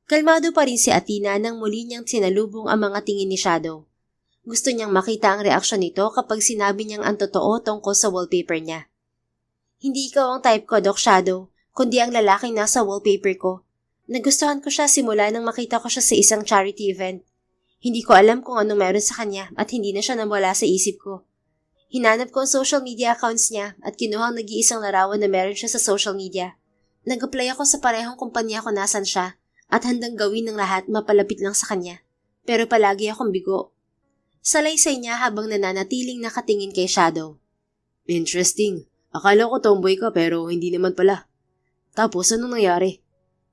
Kalmado pa rin si Athena nang muli niyang sinalubong ang mga tingin ni Shadow. Gusto niyang makita ang reaksyon nito kapag sinabi niyang ang totoo tungkol sa wallpaper niya. Hindi ikaw ang type ko, Doc Shadow, kundi ang lalaking nasa wallpaper ko. Nagustuhan ko siya simula nang makita ko siya sa isang charity event. Hindi ko alam kung ano meron sa kanya at hindi na siya nawala sa isip ko. Hinanap ko ang social media accounts niya at kinuha ang nag-iisang larawan na meron siya sa social media. Nag-apply ako sa parehong kumpanya kung nasan siya at handang gawin ng lahat mapalapit lang sa kanya. Pero palagi akong bigo. Salaysay niya habang nananatiling nakatingin kay Shadow. Interesting. Akala ko tomboy ka pero hindi naman pala. Tapos anong nangyari?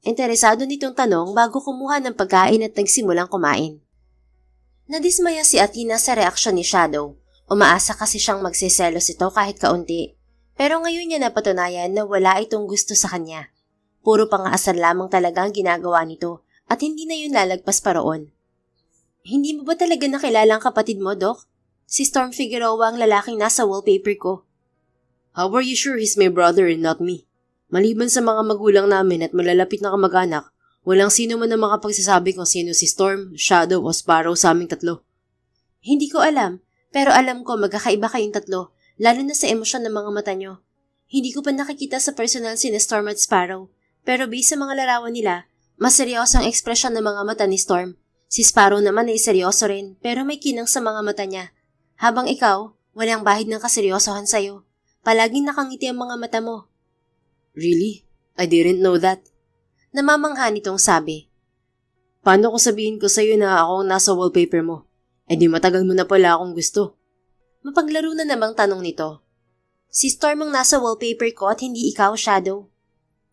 Interesado nitong tanong bago kumuha ng pagkain at nagsimulang kumain. Nadismaya si Athena sa reaksyon ni Shadow. Umaasa kasi siyang magsiselos ito kahit kaunti. Pero ngayon niya napatunayan na wala itong gusto sa kanya. Puro pang-aasar lamang talaga ang ginagawa nito at hindi na yun lalagpas pa roon. Hindi mo ba talaga nakilala ang kapatid mo, Doc? Si Storm Figueroa ang lalaking nasa wallpaper ko. How are you sure he's my brother and not me? Maliban sa mga magulang namin at malalapit na kamag-anak, walang sino man ang makapagsasabi kung sino si Storm, Shadow o Sparrow sa aming tatlo. Hindi ko alam, pero alam ko magkakaiba kayong tatlo, lalo na sa emosyon ng mga mata nyo. Hindi ko pa nakikita sa personal si Storm at Sparrow, pero based sa mga larawan nila, mas seryoso ang ekspresyon ng mga mata ni Storm. Si Sparrow naman ay seryoso rin, pero may kinang sa mga mata niya. Habang ikaw, walang bahid ng kaseryosohan sa'yo. Palaging nakangiti ang mga mata mo. Really? I didn't know that. Namamangha nitong sabi. Paano ko sabihin ko sa'yo na ako ang nasa wallpaper mo? Eh di matagal mo na pala akong gusto. Mapaglaro na namang tanong nito. Si Storm ang nasa wallpaper ko at hindi ikaw, Shadow.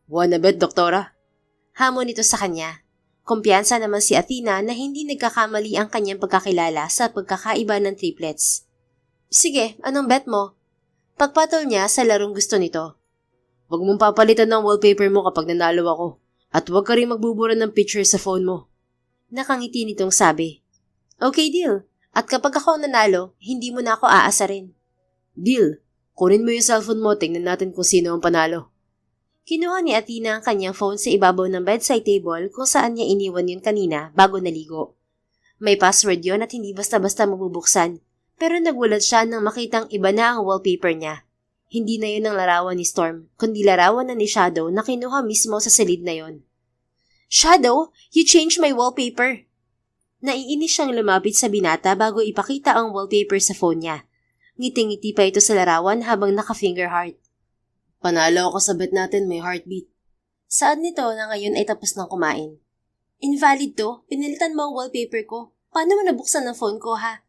Wanna bet, Doktora? Hamon nito sa kanya. Kumpiyansa naman si Athena na hindi nagkakamali ang kanyang pagkakilala sa pagkakaiba ng triplets. Sige, anong bet mo? Pagpatol niya sa larong gusto nito. Huwag mong papalitan ng wallpaper mo kapag nanalo ako. At huwag ka rin magbubura ng picture sa phone mo. Nakangiti nitong sabi. Okay, deal. At kapag ako ang nanalo, hindi mo na ako aasarin. Deal. Kunin mo yung cellphone mo, tingnan natin kung sino ang panalo. Kinuha ni Athena ang kanyang phone sa ibabaw ng bedside table kung saan niya iniwan yun kanina bago naligo. May password yon at hindi basta-basta mabubuksan, pero nagulat siya nang makitang iba na ang wallpaper niya. Hindi na yun ang larawan ni Storm, kundi larawan na ni Shadow na kinuha mismo sa silid na yon. Shadow, you changed my wallpaper! Naiinis siyang lumapit sa binata bago ipakita ang wallpaper sa phone niya. Ngiting-ngiti pa ito sa larawan habang naka-finger heart. Panalo ako sa bet natin, may heartbeat. Saan nito na ngayon ay tapos ng kumain? Invalid to, pinilitan mo ang wallpaper ko. Paano mo nabuksan ang phone ko, ha?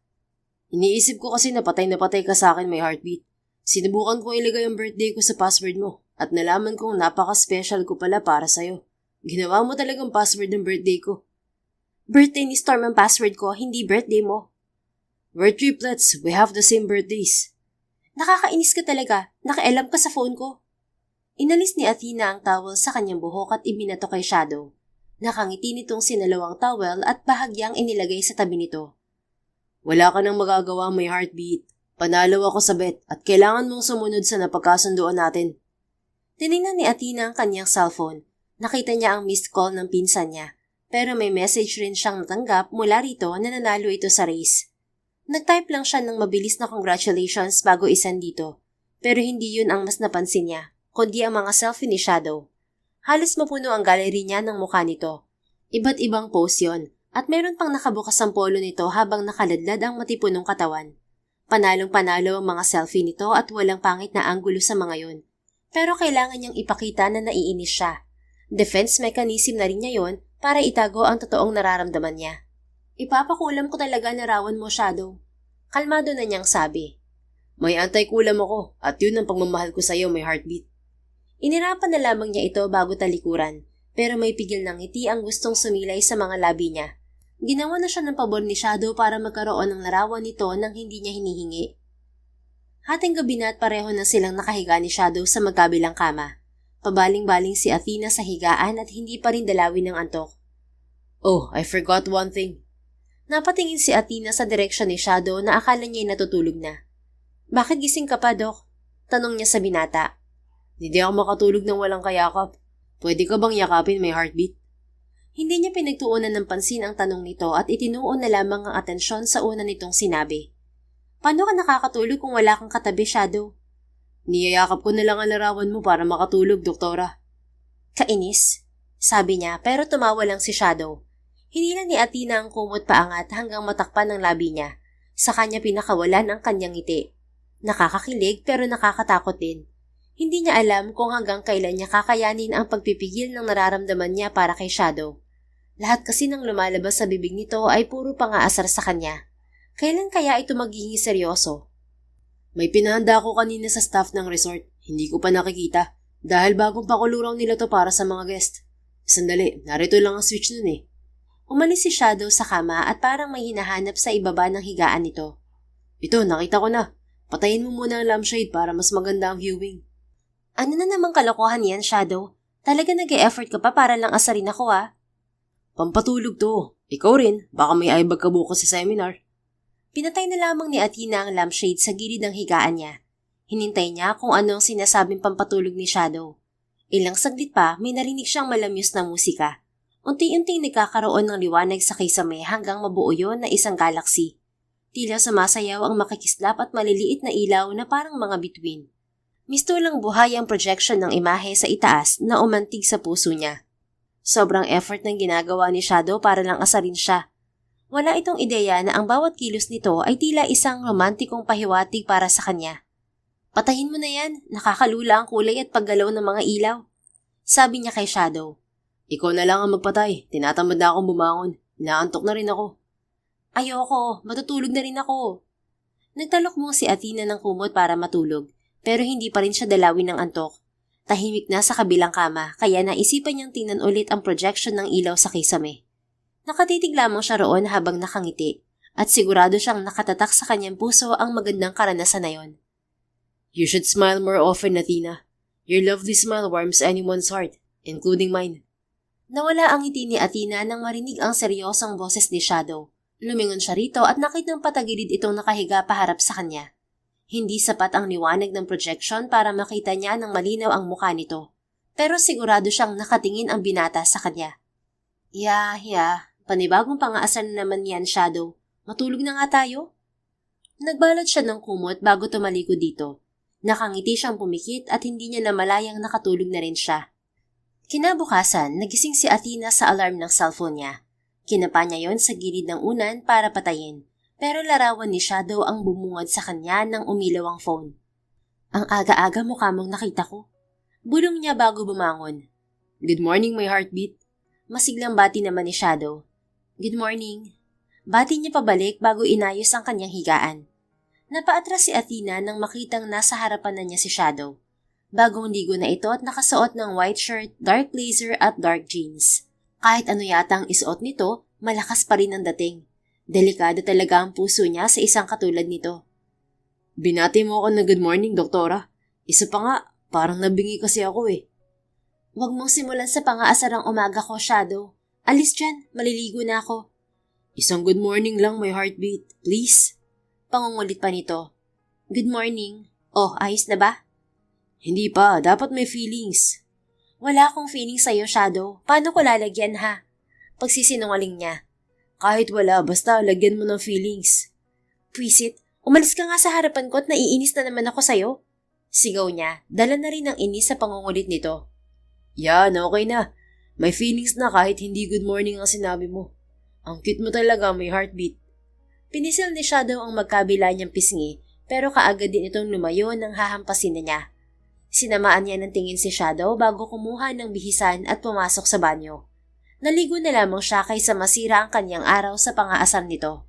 Iniisip ko kasi na patay ka sa akin, may heartbeat. Sinubukan kong ilagay ang birthday ko sa password mo at nalaman kong napaka-special ko pala para sa'yo. Ginawa mo talagang password ng birthday ko. Birthday ni Storm ang password ko, hindi birthday mo. We're triplets, we have the same birthdays. Nakakainis ka talaga. Nakialam ka sa phone ko. Inalis ni Athena ang towel sa kanyang buhok at ibinato kay Shadow. Nakangiti nitong sinalawang towel at bahagyang inilagay sa tabi nito. Wala ka nang magagawa, may heartbeat. Panalo ako sa bet at kailangan mong sumunod sa napagkasunduan natin. Tinignan ni Athena ang kanyang cellphone. Nakita niya ang missed call ng pinsan niya, pero may message rin siyang natanggap mula rito na nanalo ito sa race. Nag-type lang siya ng mabilis na congratulations bago isend dito, pero hindi yun ang mas napansin niya, kundi ang mga selfie ni Shadow. Halos mapuno ang gallery niya ng mukha nito. Iba't ibang pose yun, at meron pang nakabukas ang polo nito habang nakaladlad ang matipunong katawan. Panalong-panalo ang mga selfie nito at walang pangit na anggulo sa mga yun. Pero kailangan niyang ipakita na naiinis siya. Defense mechanism na rin niya yon para itago ang totoong nararamdaman niya. Ipapakulam ko talaga na rawan mo, Shadow. Kalmado na niyang sabi. May antay-kulam ako at yun ang pagmamahal ko sa'yo, may heartbeat. Inirapan na lamang niya ito bago talikuran, pero may pigil ng ngiti ang gustong sumilay sa mga labi niya. Ginawa na siya ng pabor ni Shadow para magkaroon ng larawan nito nang hindi niya hinihingi. Hating gabi na at pareho na silang nakahiga ni Shadow sa magkabilang kama. Pabaling-baling si Athena sa higaan at hindi pa rin dalawin ng antok. Oh, I forgot one thing. Napatingin si Athena sa direksyon ni Shadow na akala niya'y natutulog na. Bakit gising ka pa, Doc? Tanong niya sa binata. Hindi ako makatulog ng walang kayakap. Pwede ka bang yakapin, may heartbeat? Hindi niya pinagtuunan ng pansin ang tanong nito at itinuon na lamang ang atensyon sa una nitong sinabi. Paano ka nakakatulog kung wala kang katabi, Shadow? Niyayakap ko na lang ang larawan mo para makatulog, Doktora. Kainis, sabi niya pero tumawa lang si Shadow. Hinila ni Athena ang kumot paangat hanggang matakpan ang labi niya. Sa kanya pinakawalan ang kanyang ngiti. Nakakakilig pero nakakatakot din. Hindi niya alam kung hanggang kailan niya kakayanin ang pagpipigil ng nararamdaman niya para kay Shadow. Lahat kasi ng lumalabas sa bibig nito ay puro pangaasar sa kanya. Kailan kaya ito magiging seryoso? May pinahanda ako kanina sa staff ng resort. Hindi ko pa nakikita. Dahil bagong pakuluraw nila to para sa mga guest. Sandali, narito lang ang switch nun eh. Umalis si Shadow sa kama at parang may hinahanap sa ibaba ng higaan nito. Ito, nakita ko na. Patayin mo muna ang lampshade para mas maganda ang viewing. Ano na namang kalokohan yan, Shadow? Talaga nag-e-effort ka pa para lang asarin ako ah. Pampatulog to. Ikaw rin, baka may aibag ka bukas sa seminar. Pinatay na lamang ni Athena ang lampshade sa gilid ng higaan niya. Hinintay niya kung ano ang sinasabing pampatulog ni Shadow. Ilang saglit pa, may narinig siyang malamyos na musika. Unti-unting nagkakaroon ng liwanag sa kisame hanggang mabuo yon na isang galaxy. Tila sumasayaw ang makikislap at maliliit na ilaw na parang mga bituin. Mistulang buhay ang projection ng imahe sa itaas na umantig sa puso niya. Sobrang effort ng ginagawa ni Shadow para lang asarin siya. Wala itong ideya na ang bawat kilos nito ay tila isang romantikong pahiwatig para sa kanya. Patayin mo na yan, nakakalula ang kulay at paggalaw ng mga ilaw. Sabi niya kay Shadow. Ikaw na lang ang magpatay, tinatamad na akong bumangon, inaantok na rin ako. Ayoko, matutulog na rin ako. Nagtalok mo si Athena ng kumot para matulog, pero hindi pa rin siya dalawin ng antok. Tahimik na sa kabilang kama, kaya naisipan niyang tingnan ulit ang projection ng ilaw sa kisame. Nakatitig lamang siya roon habang nakangiti, at sigurado siyang nakatatak sa kanyang puso ang magandang karanasan na yon. You should smile more often, Athena. Your lovely smile warms anyone's heart, including mine. Nawala ang ngiti ni Athena nang marinig ang seryosong boses ni Shadow. Lumingon siya rito at nakitang patagilid itong nakahiga paharap sa kanya. Hindi sapat ang liwanag ng projection para makita niya ng malinaw ang mukha nito. Pero sigurado siyang nakatingin ang binata sa kanya. Panibagong pangaasar na naman yan, Shadow. Matulog na nga tayo? Nagbalot siya ng kumot bago tumalikod dito. Nakangiti siyang pumikit at hindi niya namalayang nakatulog na rin siya. Kinabukasan, nagising si Athena sa alarm ng cellphone niya. Kinapa niya yon sa gilid ng unan para patayin, pero larawan ni Shadow ang bumungad sa kanya nang umilaw ang phone. Ang aga-aga mukha mong nakita ko. Bulong niya bago bumangon. Good morning, my heartbeat. Masiglang bati naman ni Shadow. Good morning. Bati niya pabalik bago inayos ang kanyang higaan. Napaatras si Athena nang makitang nasa harapan na niya si Shadow. Bagong ligo na ito at nakasuot ng white shirt, dark blazer at dark jeans. Kahit ano yata ang isuot nito, malakas pa rin ang dating. Delikado talaga ang puso niya sa isang katulad nito. Binati mo ako na good morning, doktora. Isa pa nga, parang nabingi kasi ako eh. Huwag mong simulan sa pang-aasarang umaga ko, Shadow. Alis dyan, maliligo na ako. Isang good morning lang, my heartbeat. Please? Pangungulit pa nito. Good morning. Oh, ayos na ba? Hindi pa, dapat may feelings. Wala akong feeling sa'yo, Shadow. Paano ko lalagyan, ha? Pagsisinungaling niya. Kahit wala, basta lagyan mo ng feelings. Pwisit, umalis ka nga sa harapan ko at naiinis na naman ako sa'yo. Sigaw niya, dala na rin ng inis sa pangungulit nito. Yan, okay na. May feelings na kahit hindi good morning ang sinabi mo. Ang cute mo talaga, may heartbeat. Pinisil ni Shadow ang magkabila niyang pisngi, pero kaagad din itong lumayo nang hahampasin na niya. Sinamaan niya ng tingin si Shadow bago kumuha ng bihisan at pumasok sa banyo. Naligo na lamang siya kaysa masira ang kanyang araw sa pang-aasar nito.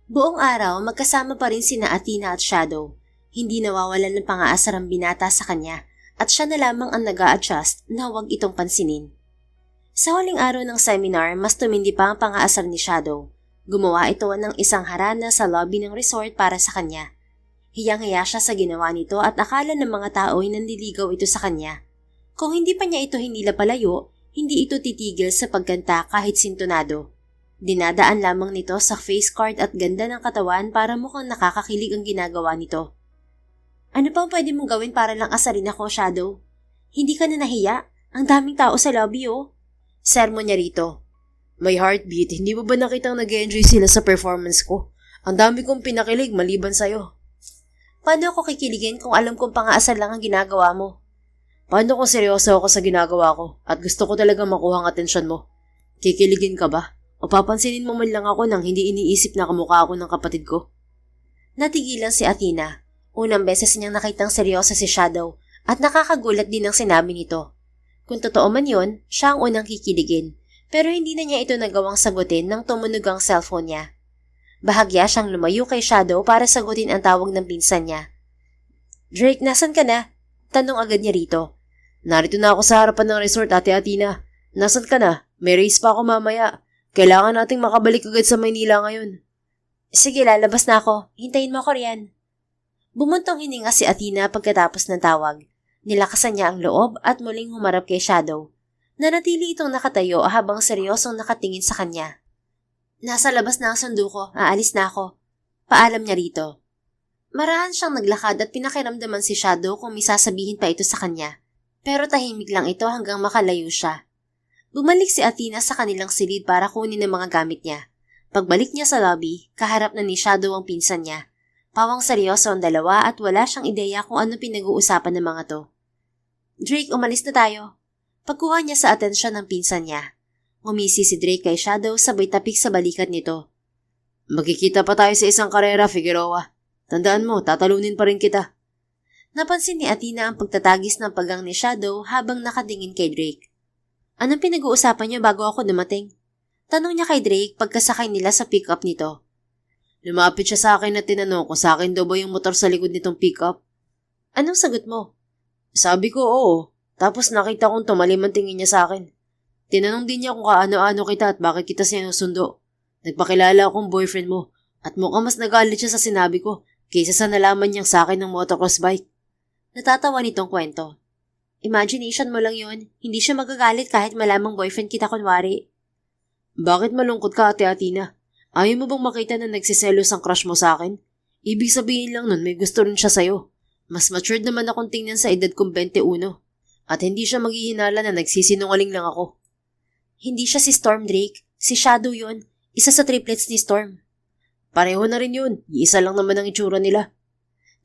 Buong araw, magkasama pa rin sina Athena at Shadow. Hindi nawawalan ng pang-aasar ang binata sa kanya at siya na lamang ang nag-a-adjust na huwag itong pansinin. Sa huling araw ng seminar, mas tumindi pa ang pang-aasar ni Shadow. Gumawa ito ng isang harana sa lobby ng resort para sa kanya. Hiyang-hiya siya sa ginawa nito at akala ng mga tao ay nanliligaw ito sa kanya. Kung hindi pa niya ito hinila palayo, hindi ito titigil sa pagkanta kahit sintonado. Dinadaan lamang nito sa face card at ganda ng katawan para mukhang nakakakilig ang ginagawa nito. Ano pang pwede mong gawin para lang asarin ako, Shadow? Hindi ka na nahiya? Ang daming tao sa lobby, oh. Sermon niya rito. My heartbeat, hindi mo ba nakitang nag-enjoy sila sa performance ko? Ang dami kong pinakilig maliban sa'yo. Paano ako kikiligin kung alam kong pang-aasar lang ang ginagawa mo? Paano kung seryoso ako sa ginagawa ko at gusto ko talaga makuha ang atensyon mo? Kikiligin ka ba? O papansinin mo man lang ako nang hindi iniisip na kamukha ako ng kapatid ko? Natigilan si Athena. Unang beses niyang nakitang seryoso si Shadow at nakakagulat din ang sinabi nito. Kung totoo man yun, siya ang unang kikiligin. Pero hindi na niya ito nagawang sagutin nang tumunog ang cellphone niya. Bahagya siyang lumayo kay Shadow para sagutin ang tawag ng pinsan niya. Drake, nasan ka na? Tanong agad niya rito. Narito na ako sa harapan ng resort, Ate Athena. Nasan ka na? May race pa ako mamaya. Kailangan nating makabalik agad sa Maynila ngayon. Sige, lalabas na ako. Hintayin mo ako riyan. Bumuntong hininga si Athena pagkatapos ng tawag. Nilakasan niya ang loob at muling humarap kay Shadow. Nanatili itong nakatayo habang seryosong nakatingin sa kanya. Nasa labas na ang sundo ko, aalis na ako. Paalam niya rito. Marahan siyang naglakad at pinakiramdaman si Shadow kung may sasabihin pa ito sa kanya. Pero tahimik lang ito hanggang makalayo siya. Bumalik si Athena sa kanilang silid para kunin ang mga gamit niya. Pagbalik niya sa lobby, kaharap na ni Shadow ang pinsan niya. Pawang seryoso ang dalawa at wala siyang ideya kung ano pinag-uusapan ng mga to. Drake, umalis na tayo. Pagkuha niya sa atensyon ng pinsan niya. Ngumisi si Drake kay Shadow sabay tapik sa balikat nito. Magkikita pa tayo sa isang karera, Figueroa. Tandaan mo, tatalunin pa rin kita. Napansin ni Athena ang pagtatagis ng pagang ni Shadow habang nakatingin kay Drake. Anong pinag-uusapan niyo bago ako dumating? Tanong niya kay Drake pagkasakay nila sa pick-up nito. Lumapit siya sa akin at tinanong kung sa akin daw ba yung motor sa likod nitong pick-up. Anong sagot mo? Sabi ko oo, tapos nakita kong tumalim ang tingin niya sa akin. Tinanong din niya kung kaano-ano kita at bakit kita sinusundo. Nagpakilala akong boyfriend mo at mukhang mas nagalit siya sa sinabi ko kaysa sa nalaman niyang sa akin ng motocross bike. Natatawa nitong kwento. Imagination mo lang yun, hindi siya magagalit kahit malamang boyfriend kita kunwari. Bakit malungkot ka, Ate Athena? Ayaw mo bang makita na nagsiselos ang crush mo sa akin? Ibig sabihin lang nun may gusto rin siya sa'yo. Mas matured naman akong tingnan sa edad kong 21. At hindi siya maghihinala na nagsisinungaling lang ako. Hindi siya si Storm, Drake. Si Shadow yun. Isa sa triplets ni Storm. Pareho na rin yun. Iisa lang naman ang itsura nila.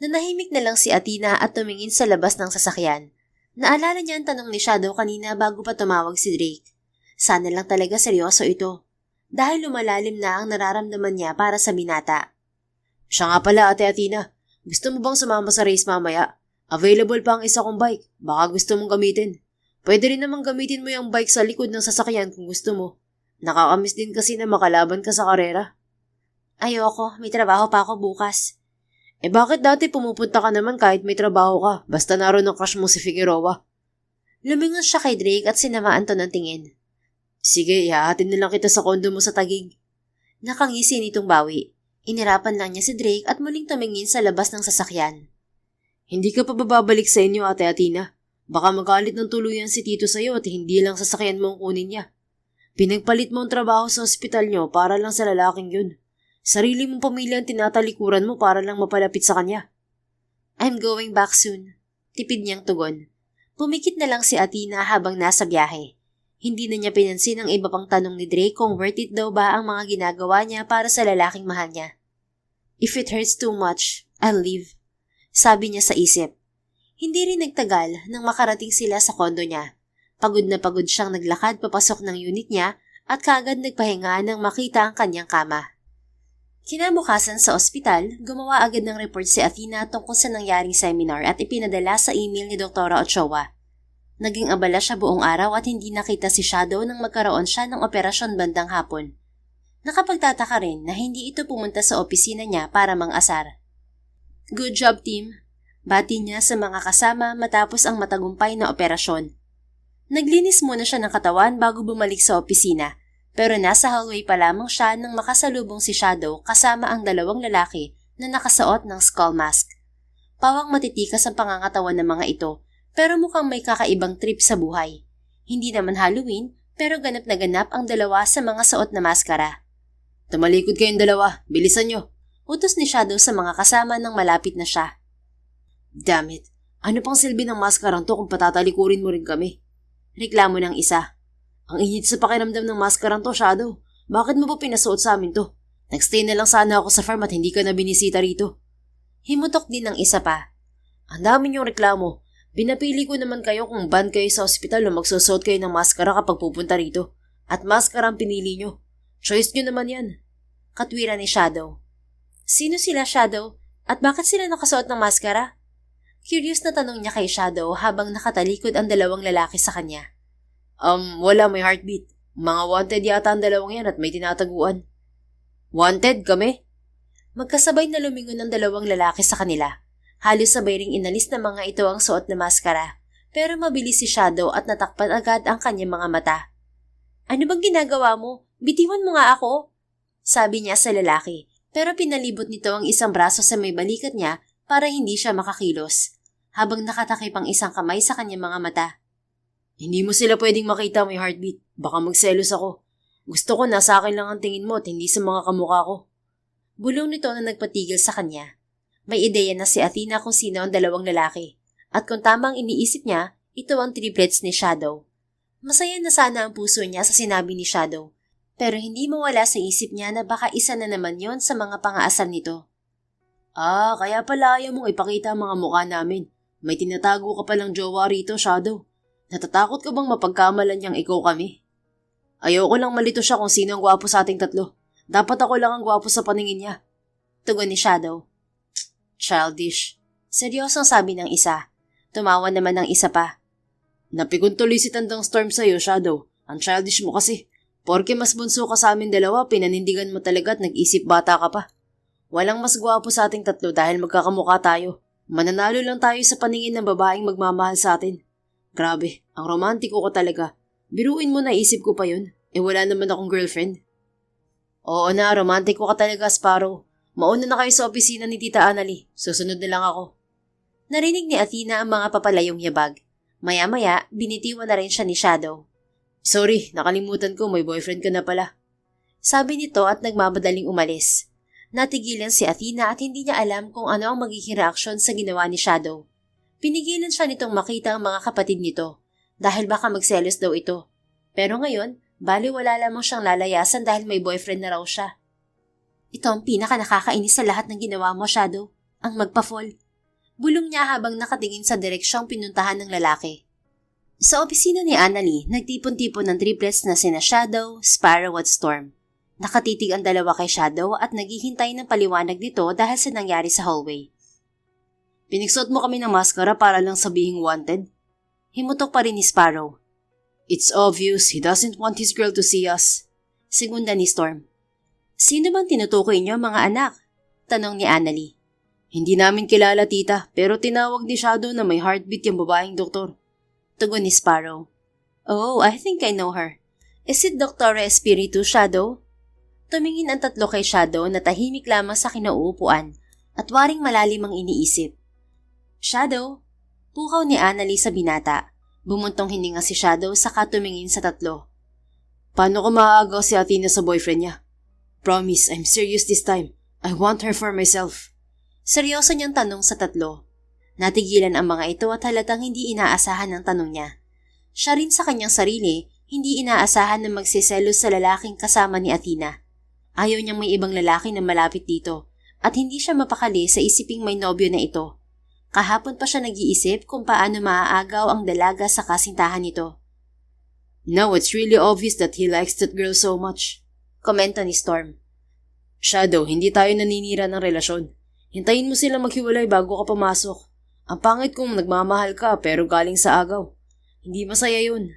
Nanahimik na lang si Athena at tumingin sa labas ng sasakyan. Naalala niya ang tanong ni Shadow kanina bago pa tumawag si Drake. Sana lang talaga seryoso ito. Dahil lumalalim na ang nararamdaman niya para sa binata. Siya nga pala, Ate Athena. Gusto mo bang sumama sa race mamaya? Available pa ang isa kong bike. Baka gusto mong gamitin. Pwede rin namang gamitin mo yung bike sa likod ng sasakyan kung gusto mo. Nakakamiss din kasi na makalaban ka sa karera. Ayoko, may trabaho pa ako bukas. Bakit dati pumupunta ka naman kahit may trabaho ka? Basta naroon ang crush mo si Figueroa. Lumingon siya kay Drake at sinamaan to ng tingin. Sige, ihahatid na lang kita sa kondo mo sa Taguig. Nakangisi nitong bawi. Inirapan lang niya si Drake at muling tumingin sa labas ng sasakyan. Hindi ka pa babalik sa inyo, Ate Athena. Baka magalit ng tuluyan si Tito sa'yo at hindi lang sasakyan mo ang kunin niya. Pinagpalit mo ang trabaho sa ospital niyo para lang sa lalaking yun. Sarili mong pamilya ang tinatalikuran mo para lang mapalapit sa kanya. I'm going back soon. Tipid niyang tugon. Pumikit na lang si Athena habang nasa biyahe. Hindi na niya pinansin ang iba pang tanong ni Drake kung worth it daw ba ang mga ginagawa niya para sa lalaking mahal niya. If it hurts too much, I'll leave. Sabi niya sa isip. Hindi rin nagtagal nang makarating sila sa kondo niya. Pagod na pagod siyang naglakad papasok ng unit niya at kaagad nagpahinga nang makita ang kanyang kama. Kinabukasan sa ospital, gumawa agad ng report si Athena tungkol sa nangyaring seminar at ipinadala sa email ni Dr. Ochoa. Naging abala siya buong araw at hindi nakita si Shadow nang magkaroon siya ng operasyon bandang hapon. Nakapagtataka rin na hindi ito pumunta sa opisina niya para mang-asar. Good job, team. Bati niya sa mga kasama matapos ang matagumpay na operasyon. Naglinis muna siya ng katawan bago bumalik sa opisina, pero nasa hallway pa lamang siya nang makasalubong si Shadow kasama ang dalawang lalaki na nakasuot ng skull mask. Pawang matitikas ang pangangatawan ng mga ito, pero mukhang may kakaibang trip sa buhay. Hindi naman Halloween, pero ganap na ganap ang dalawa sa mga suot na maskara. Tumalikod kayong dalawa, bilisan nyo. Utos ni Shadow sa mga kasama nang malapit na siya. Damn it, ano pang silbi ng maskarang to kung patatalikurin mo rin kami? Reklamo ng isa. Ang init sa pakiramdam ng maskarang to, Shadow. Bakit mo pa pinasuot sa amin to? Nagstay na lang sana ako sa farm at hindi ka na binisita rito. Himutok din ng isa pa. Ang dami niyong reklamo. Binapili ko naman kayo kung ban kayo sa ospital o magsusuot kayo ng maskara kapag pupunta rito. At maskara ang pinili nyo. Choice nyo naman yan. Katwiran ni Shadow. Sino sila, Shadow? At bakit sila nakasuot ng maskara? Curious na tanong niya kay Shadow habang nakatalikod ang dalawang lalaki sa kanya. Wala, may heartbeat. Mga wanted yata ang dalawang yan at may tinataguan. Wanted kami? Magkasabay na lumingon ang dalawang lalaki sa kanila. Halos sabay ring inalis ng mga ito ang suot na maskara, pero mabilis si Shadow at natakpan agad ang kanyang mga mata. Ano bang ginagawa mo? Bitiwan mo nga ako? Sabi niya sa lalaki, pero pinalibot nito ang isang braso sa may balikat niya para hindi siya makakilos, habang nakatakip ang isang kamay sa kanyang mga mata. Hindi mo sila pwedeng makita may heartbeat. Baka magselos ako. Gusto ko nasa akin lang ang tingin mo at hindi sa mga kamukha ko. Bulong nito na nagpatigil sa kanya. May ideya na si Athena kung sino ang dalawang lalaki, at kung tamang iniisip niya, ito ang triplets ni Shadow. Masaya na sana ang puso niya sa sinabi ni Shadow, pero hindi mawala sa isip niya na baka isa na naman yon sa mga pangaasal nito. Kaya pala ayaw mong ipakita ang mga mukha namin. May tinatago ka palang jowa rito, Shadow. Natatakot ka bang mapagkamalan niyang ikaw kami? Ayoko lang malito siya kung sino ang gwapo sa ating tatlo. Dapat ako lang ang gwapo sa paningin niya. Tugon ni Shadow. Childish. Seryosong sabi ng isa. Tumawa naman ng isa pa. Napikon tuloy si Tandang Storm sa'yo, Shadow. Ang childish mo kasi. Porke mas bunso ka sa amin dalawa, pinanindigan mo talaga at nag-isip bata ka pa. Walang mas gwapo sa ating tatlo dahil magkakamukha tayo. Mananalo lang tayo sa paningin ng babaeng magmamahal sa atin. Grabe, ang romantiko ko talaga. Biruin mo na isip ko pa yun. Wala naman akong girlfriend. Oo na, romantiko ka talaga, Sparrow. Mauna na kayo sa opisina ni Tita Annalie. Susunod na lang ako. Narinig ni Athena ang mga papalayong yabag. Maya-maya, binitiwan na rin siya ni Shadow. Sorry, nakalimutan ko, may boyfriend ka na pala. Sabi nito at nagmamadaling umalis. Natigilan si Athena at hindi niya alam kung ano ang magiging reaksyon sa ginawa ni Shadow. Pinigilan siya nitong makita ang mga kapatid nito dahil baka magselos daw ito. Pero ngayon, baliwala lamang siyang lalayasan dahil may boyfriend na raw siya. Ito ang pinaka-nakakainis sa lahat ng ginawa mo, Shadow. Ang magpa-fall. Bulong niya habang nakatingin sa direksyong pinuntahan ng lalaki. Sa opisina ni Annalie, nagtipon-tipon ng triplets na sina Shadow, Sparrow at Storm. Nakatitig ang dalawa kay Shadow at naghihintay ng paliwanag nito dahil sa nangyari sa hallway. Piniksot mo kami ng maskara para lang sabihing wanted? Himutok pa rin ni Sparrow. It's obvious he doesn't want his girl to see us. Segunda ni Storm. Sino bang tinutukoy niyo, mga anak? Tanong ni Annalie. Hindi namin kilala, tita, pero tinawag ni Shadow na may heartbeat yung babaeng doktor. Tugon ni Sparrow. Oh, I think I know her. Is it Dr. Espiritu, Shadow? Tumingin ang tatlo kay Shadow na tahimik lamang sa kinauupuan at waring malalim ang iniisip. Shadow, pukaw ni Annalie sa binata. Bumuntong hininga si Shadow saka tumingin sa tatlo. Paano ko maaagaw si Athena sa boyfriend niya? Promise, I'm serious this time. I want her for myself. Seryoso niyang tanong sa tatlo. Natigilan ang mga ito at halatang hindi inaasahan ang tanong niya. Siya rin sa kanyang sarili, hindi inaasahan na magsiselos sa lalaking kasama ni Athena. Ayaw niyang may ibang lalaki na malapit dito at hindi siya mapakali sa isiping may nobyo na ito. Kahapon pa siya nag-iisip kung paano maaagaw ang dalaga sa kasintahan nito. Now it's really obvious that he likes that girl so much. Komento ni Storm. Shadow, hindi tayo naninira ng relasyon. Hintayin mo sila maghiwalay bago ka pumasok. Ang pangit kung nagmamahal ka pero galing sa agaw. Hindi masaya yun.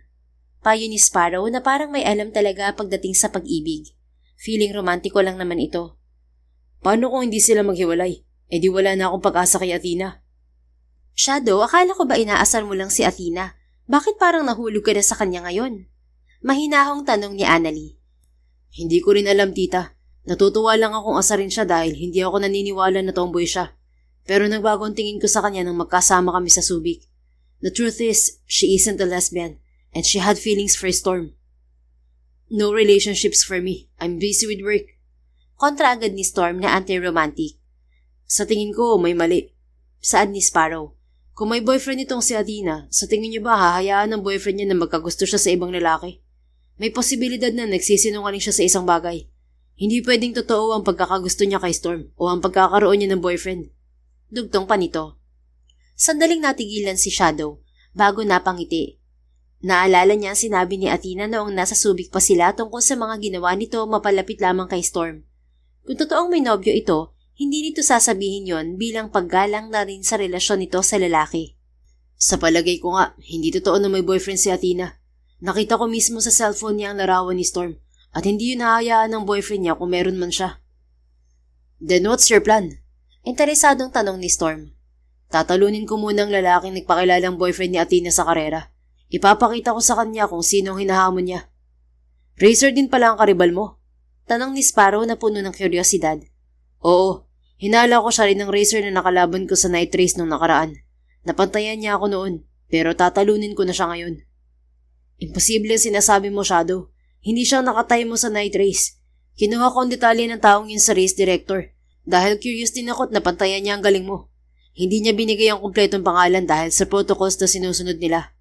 Payo ni Sparrow na parang may alam talaga pagdating sa pag-ibig. Feeling romantiko lang naman ito. Paano kung hindi sila maghiwalay? Eh di wala na akong pag-asa kay Athena. Shadow, akala ko ba inaasar mo lang si Athena? Bakit parang nahulog ka na sa kanya ngayon? Mahinahong tanong ni Annalie. Hindi ko rin alam, tita. Natutuwa lang akong asarin siya dahil hindi ako naniniwala na tomboy siya. Pero nagbago ang tingin ko sa kanya nang magkasama kami sa Subic. The truth is, she isn't a lesbian and she had feelings for Storm. No relationships for me. I'm busy with work. Kontra agad ni Storm na anti-romantic. Sa tingin ko, may mali. Saad ni Sparrow. Kung may boyfriend itong si Athena, sa tingin niyo ba hahayaan ng boyfriend niya na magkagusto siya sa ibang lalaki? May posibilidad na nagsisinungaling siya sa isang bagay. Hindi pwedeng totoo ang pagkakagusto niya kay Storm o ang pagkakaroon niya ng boyfriend. Dugtong pa nito. Sandaling natigilan si Shadow bago napangiti. Naalala niya ang sinabi ni Athena noong nasa Subic pa sila tungkol sa mga ginawa nito mapalapit lamang kay Storm. Kung totoong may nobyo ito, hindi nito sasabihin yon bilang paggalang na rin sa relasyon nito sa lalaki. Sa palagay ko nga, hindi totoo na may boyfriend si Athena. Nakita ko mismo sa cellphone niya ang larawan ni Storm at hindi yun hahayaan ng boyfriend niya kung meron man siya. Then what's your plan? Interesadong tanong ni Storm. Tatalunin ko muna ang lalaking nagpakilalang boyfriend ni Athena sa karera. Ipapakita ko sa kanya kung sino ang hinahamon niya. Racer din pala ang karibal mo? Tanong ni Sparrow na puno ng kuryosidad. Oo, hinala ko siya rin ng racer na nakalaban ko sa night race nung nakaraan. Napantayan niya ako noon, pero tatalunin ko na siya ngayon. Imposible ang sinasabi mo, Shadow. Hindi siya nakatay mo sa night race. Kinuha ko ang detalye ng taong yun sa race director dahil curious din ako at napantayan niya ang galing mo. Hindi niya binigay ang kumpletong pangalan dahil sa protocols na sinusunod nila.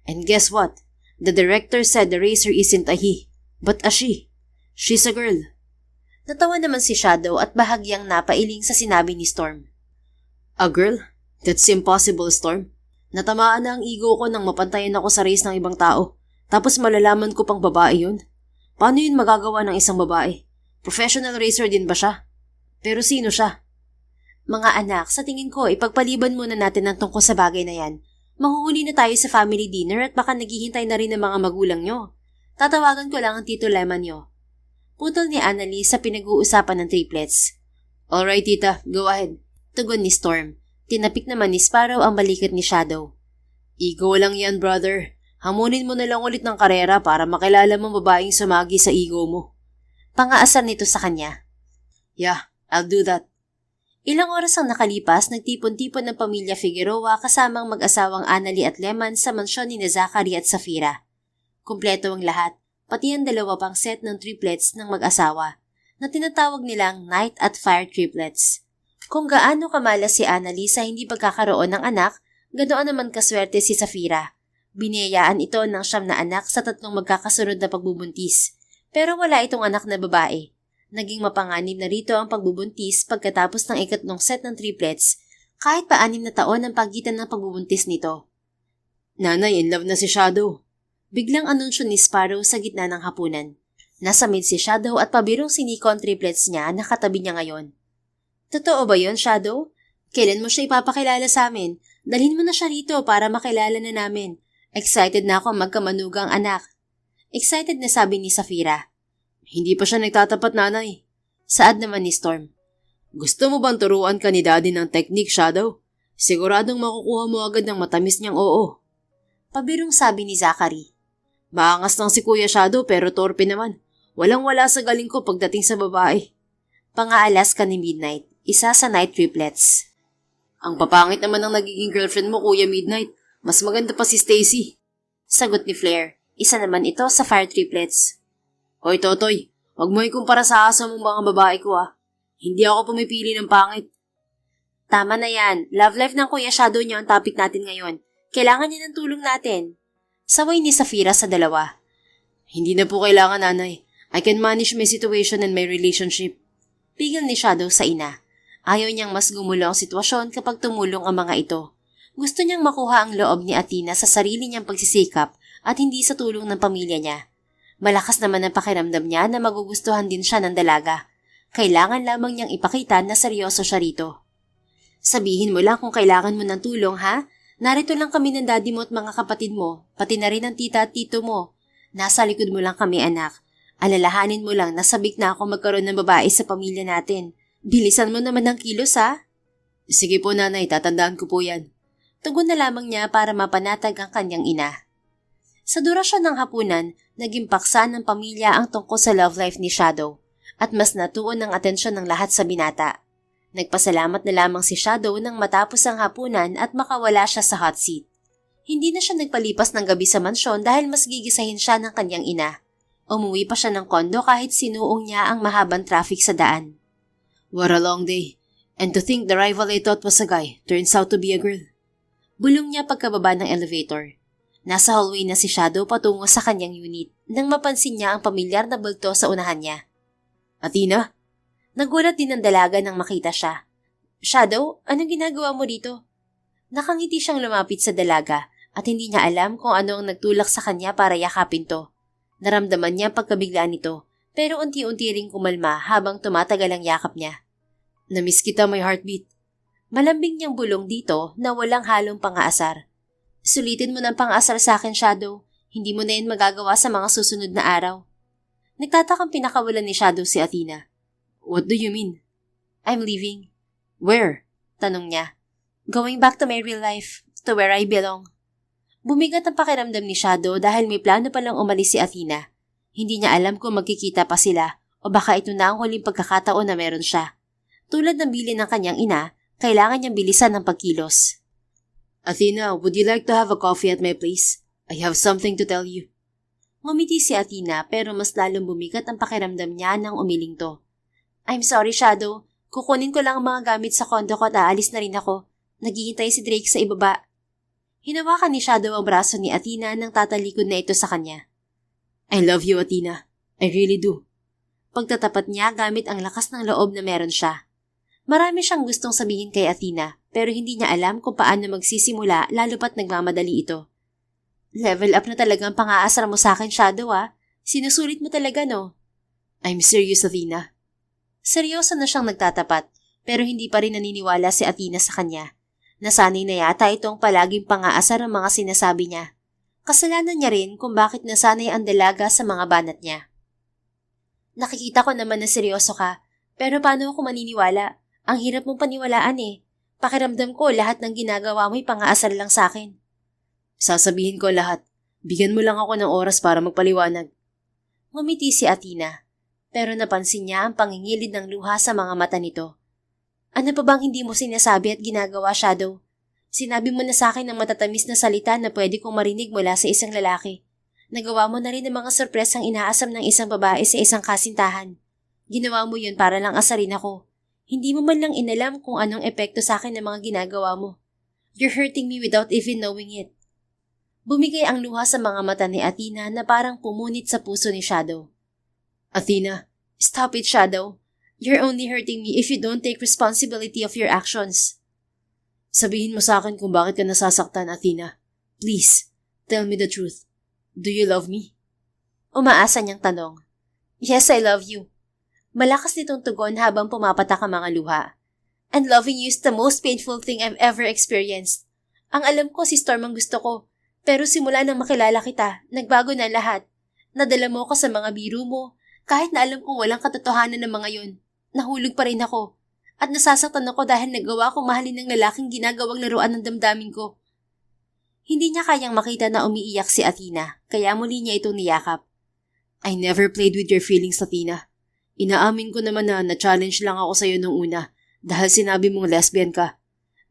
And guess what? The director said the racer isn't a he, but a she. She's a girl. Natawa naman si Shadow at bahagyang napailing sa sinabi ni Storm. A girl? That's impossible, Storm. Natamaan na ang ego ko nang mapantayan ako sa race ng ibang tao. Tapos malalaman ko pang babae yun. Paano yun magagawa ng isang babae? Professional racer din ba siya? Pero sino siya? Mga anak, sa tingin ko, ipagpaliban muna natin ang tungkol sa bagay na yan. Mahuhuli na tayo sa family dinner at baka naghihintay na rin ng mga magulang nyo. Tatawagan ko lang ang Tito Lemon nyo. Putol ni Annalie sa pinag-uusapan ng triplets. Alright, tita. Go ahead. Tugon ni Storm. Tinapik naman ni Sparrow ang balikat ni Shadow. Ego lang yan, brother. Hamunin mo na lang ulit ng karera para makilala mo babaeng sumagi sa ego mo. Pangaasar nito sa kanya. Yeah, I'll do that. Ilang oras ang nakalipas, nagtipon-tipon ng pamilya Figueroa kasamang mag-asawang Annalie at Lemon sa mansyon ni Zachary at Safira. Kumpleto ang lahat, pati ang dalawa pang set ng triplets ng mag-asawa na tinatawag nilang Night at Fire triplets. Kung gaano kamalas si Annalie sa hindi pagkakaroon ng anak, ganoon naman kaswerte si Safira. Biniyayaan ito ng 9 na anak sa 3 magkakasunod na pagbubuntis. Pero wala itong anak na babae. Naging mapanganib na rito ang pagbubuntis pagkatapos ng 3 set ng triplets, kahit pa 6 na taon ang pagitan ng pagbubuntis nito. Nanay, in love na si Shadow. Biglang anunsyo ni Sparrow sa gitna ng hapunan. Nasa mid si Shadow at pabirong siniko ang triplets niya na katabi niya ngayon. Totoo ba yon, Shadow? Kailan mo siya ipapakilala sa amin? Dalhin mo na siya rito para makilala na namin. Excited na ako magkamanugang anak. Excited na sabi ni Safira. Hindi pa siya nagtatapat, nanay. Saad naman ni Storm. Gusto mo bang turuan ka ni Daddy ng technique, Shadow? Siguradong makukuha mo agad ng matamis niyang oo. Pabirong sabi ni Zachary. Maangas lang si Kuya Shadow pero torpe naman. Walang-wala sa galing ko pagdating sa babae. Pangaalas ka ni Midnight, isa sa night triplets. Ang papangit naman ng nagiging girlfriend mo, Kuya Midnight. Mas maganda pa si Stacy. Sagot ni Flair, isa naman ito sa fire triplets. Hoy Totoy, huwag mo ikumpara sa asa mong mga babae ko Hindi ako pumipili ng pangit. Tama na yan, love life ng Kuya Shadow niya ang topic natin ngayon. Kailangan niya ng tulong natin. Saway ni Safira sa dalawa. Hindi na po kailangan, nanay. I can manage my situation and my relationship. Pigil ni Shadow sa ina. Ayaw niyang mas gumulo ang sitwasyon kapag tumulong ang mga ito. Gusto niyang makuha ang loob ni Athena sa sarili niyang pagsisikap at hindi sa tulong ng pamilya niya. Malakas naman ang pakiramdam niya na magugustuhan din siya ng dalaga. Kailangan lamang niyang ipakita na seryoso siya rito. Sabihin mo lang kung kailangan mo ng tulong, ha? Narito lang kami ng daddy mo at mga kapatid mo, pati na rin ang tita at tito mo. Nasa likod mo lang kami, anak. Alalahanin mo lang na sabik na ako magkaroon ng babae sa pamilya natin. Bilisan mo naman ng kilos, ha? Sige po, nanay. Tatandaan ko po yan. Tugon na lamang niya para mapanatag ang kanyang ina. Sa durasyon ng hapunan, naging paksa ng pamilya ang tungkol sa love life ni Shadow at mas natuon ang atensyon ng lahat sa binata. Nagpasalamat na lamang si Shadow nang matapos ang hapunan at makawala siya sa hot seat. Hindi na siya nagpalipas ng gabi sa mansyon dahil mas gigisahin siya ng kanyang ina. Umuwi pa siya ng kondo kahit sinuong niya ang mahabang traffic sa daan. What a long day. And to think the rival I thought was a guy turns out to be a girl. Bulong niya pagkababa ng elevator. Nasa hallway na si Shadow patungo sa kanyang unit nang mapansin niya ang pamilyar na bulto sa unahan niya. Athena? Nagulat din ang dalaga nang makita siya. Shadow, anong ginagawa mo dito? Nakangiti siyang lumapit sa dalaga at hindi niya alam kung ano ang nagtulak sa kanya para yakapin to. Naramdaman niya pagkabiglaan nito pero unti-unti ring kumalma habang tumatagal ang yakap niya. Namiss kita, my heartbeat. Malambing niyang bulong dito na walang halong pang-aasar. Sulitin mo ng pang-aasar sa akin, Shadow. Hindi mo na yan magagawa sa mga susunod na araw. Nagtatakang pinakawalan ni Shadow si Athena. What do you mean? I'm leaving. Where? Tanong niya. Going back to my real life, to where I belong. Bumigat ang pakiramdam ni Shadow dahil may plano palang umalis si Athena. Hindi niya alam kung magkikita pa sila o baka ito na ang huling pagkakataon na meron siya. Tulad ng bilin ng kanyang ina, kailangan niyang bilisan ng pagkilos. Athena, would you like to have a coffee at my place? I have something to tell you. Ngumiti si Athena pero mas lalong bumigat ang pakiramdam niya nang umiling to. I'm sorry, Shadow. Kukunin ko lang ang mga gamit sa kondo ko at aalis na rin ako. Naghihintay si Drake sa ibaba. Hinawakan ni Shadow ang braso ni Athena nang tatalikod na ito sa kanya. I love you, Athena. I really do. Pagtatapat niya gamit ang lakas ng loob na meron siya. Marami siyang gustong sabihin kay Athena pero hindi niya alam kung paano magsisimula lalo pat nagmamadali ito. Level up na talaga ang pang-aasar mo sa akin, Shadow Sinusulit mo talaga, no? I'm serious, Athena. Seryoso na siyang nagtatapat pero hindi pa rin naniniwala si Athena sa kanya. Nasanay na yata itong palaging pang-aasar ang mga sinasabi niya. Kasalanan niya rin kung bakit nasanay ang dalaga sa mga banat niya. Nakikita ko naman na seryoso ka pero paano ako maniniwala? Ang hirap mong paniwalaan Pakiramdam ko lahat ng ginagawa mo'y pang-aasar lang sa akin. Sasabihin ko lahat. Bigyan mo lang ako ng oras para magpaliwanag. Ngumiti si Athena, pero napansin niya ang pangingilid ng luha sa mga mata nito. Ano pa bang hindi mo sinasabi at ginagawa, Shadow? Sinabi mo na sa akin ng matatamis na salita na pwede kong marinig mula sa isang lalaki. Nagawa mo na rin ang mga sorpresang inaasam ng isang babae sa isang kasintahan. Ginawa mo yun para lang asarin ako. Hindi mo man lang inalam kung anong epekto sa akin ng mga ginagawa mo. You're hurting me without even knowing it. Bumigay ang luha sa mga mata ni Athena na parang pumunit sa puso ni Shadow. Athena, stop it, Shadow. You're only hurting me if you don't take responsibility of your actions. Sabihin mo sa akin kung bakit ka nasasaktan, Athena. Please, tell me the truth. Do you love me? Umaasa niyang tanong. Yes, I love you. Malakas nitong tugon habang pumapatak ang mga luha. And loving you is the most painful thing I've ever experienced. Ang alam ko si Storm ang gusto ko, pero simula nang makilala kita, nagbago na lahat. Nadala mo ko sa mga biro mo, kahit na alam kong walang katotohanan ng mga yon. Nahulog pa rin ako. At nasasaktan ako dahil nagawa kong mahalin ng lalaking ginagawang laruan ng damdamin ko. Hindi niya kayang makita na umiiyak si Athena, kaya muli niya itong niyakap. I never played with your feelings, Athena. Inaamin ko naman na na-challenge lang ako sa'yo nung una dahil sinabi mong lesbian ka.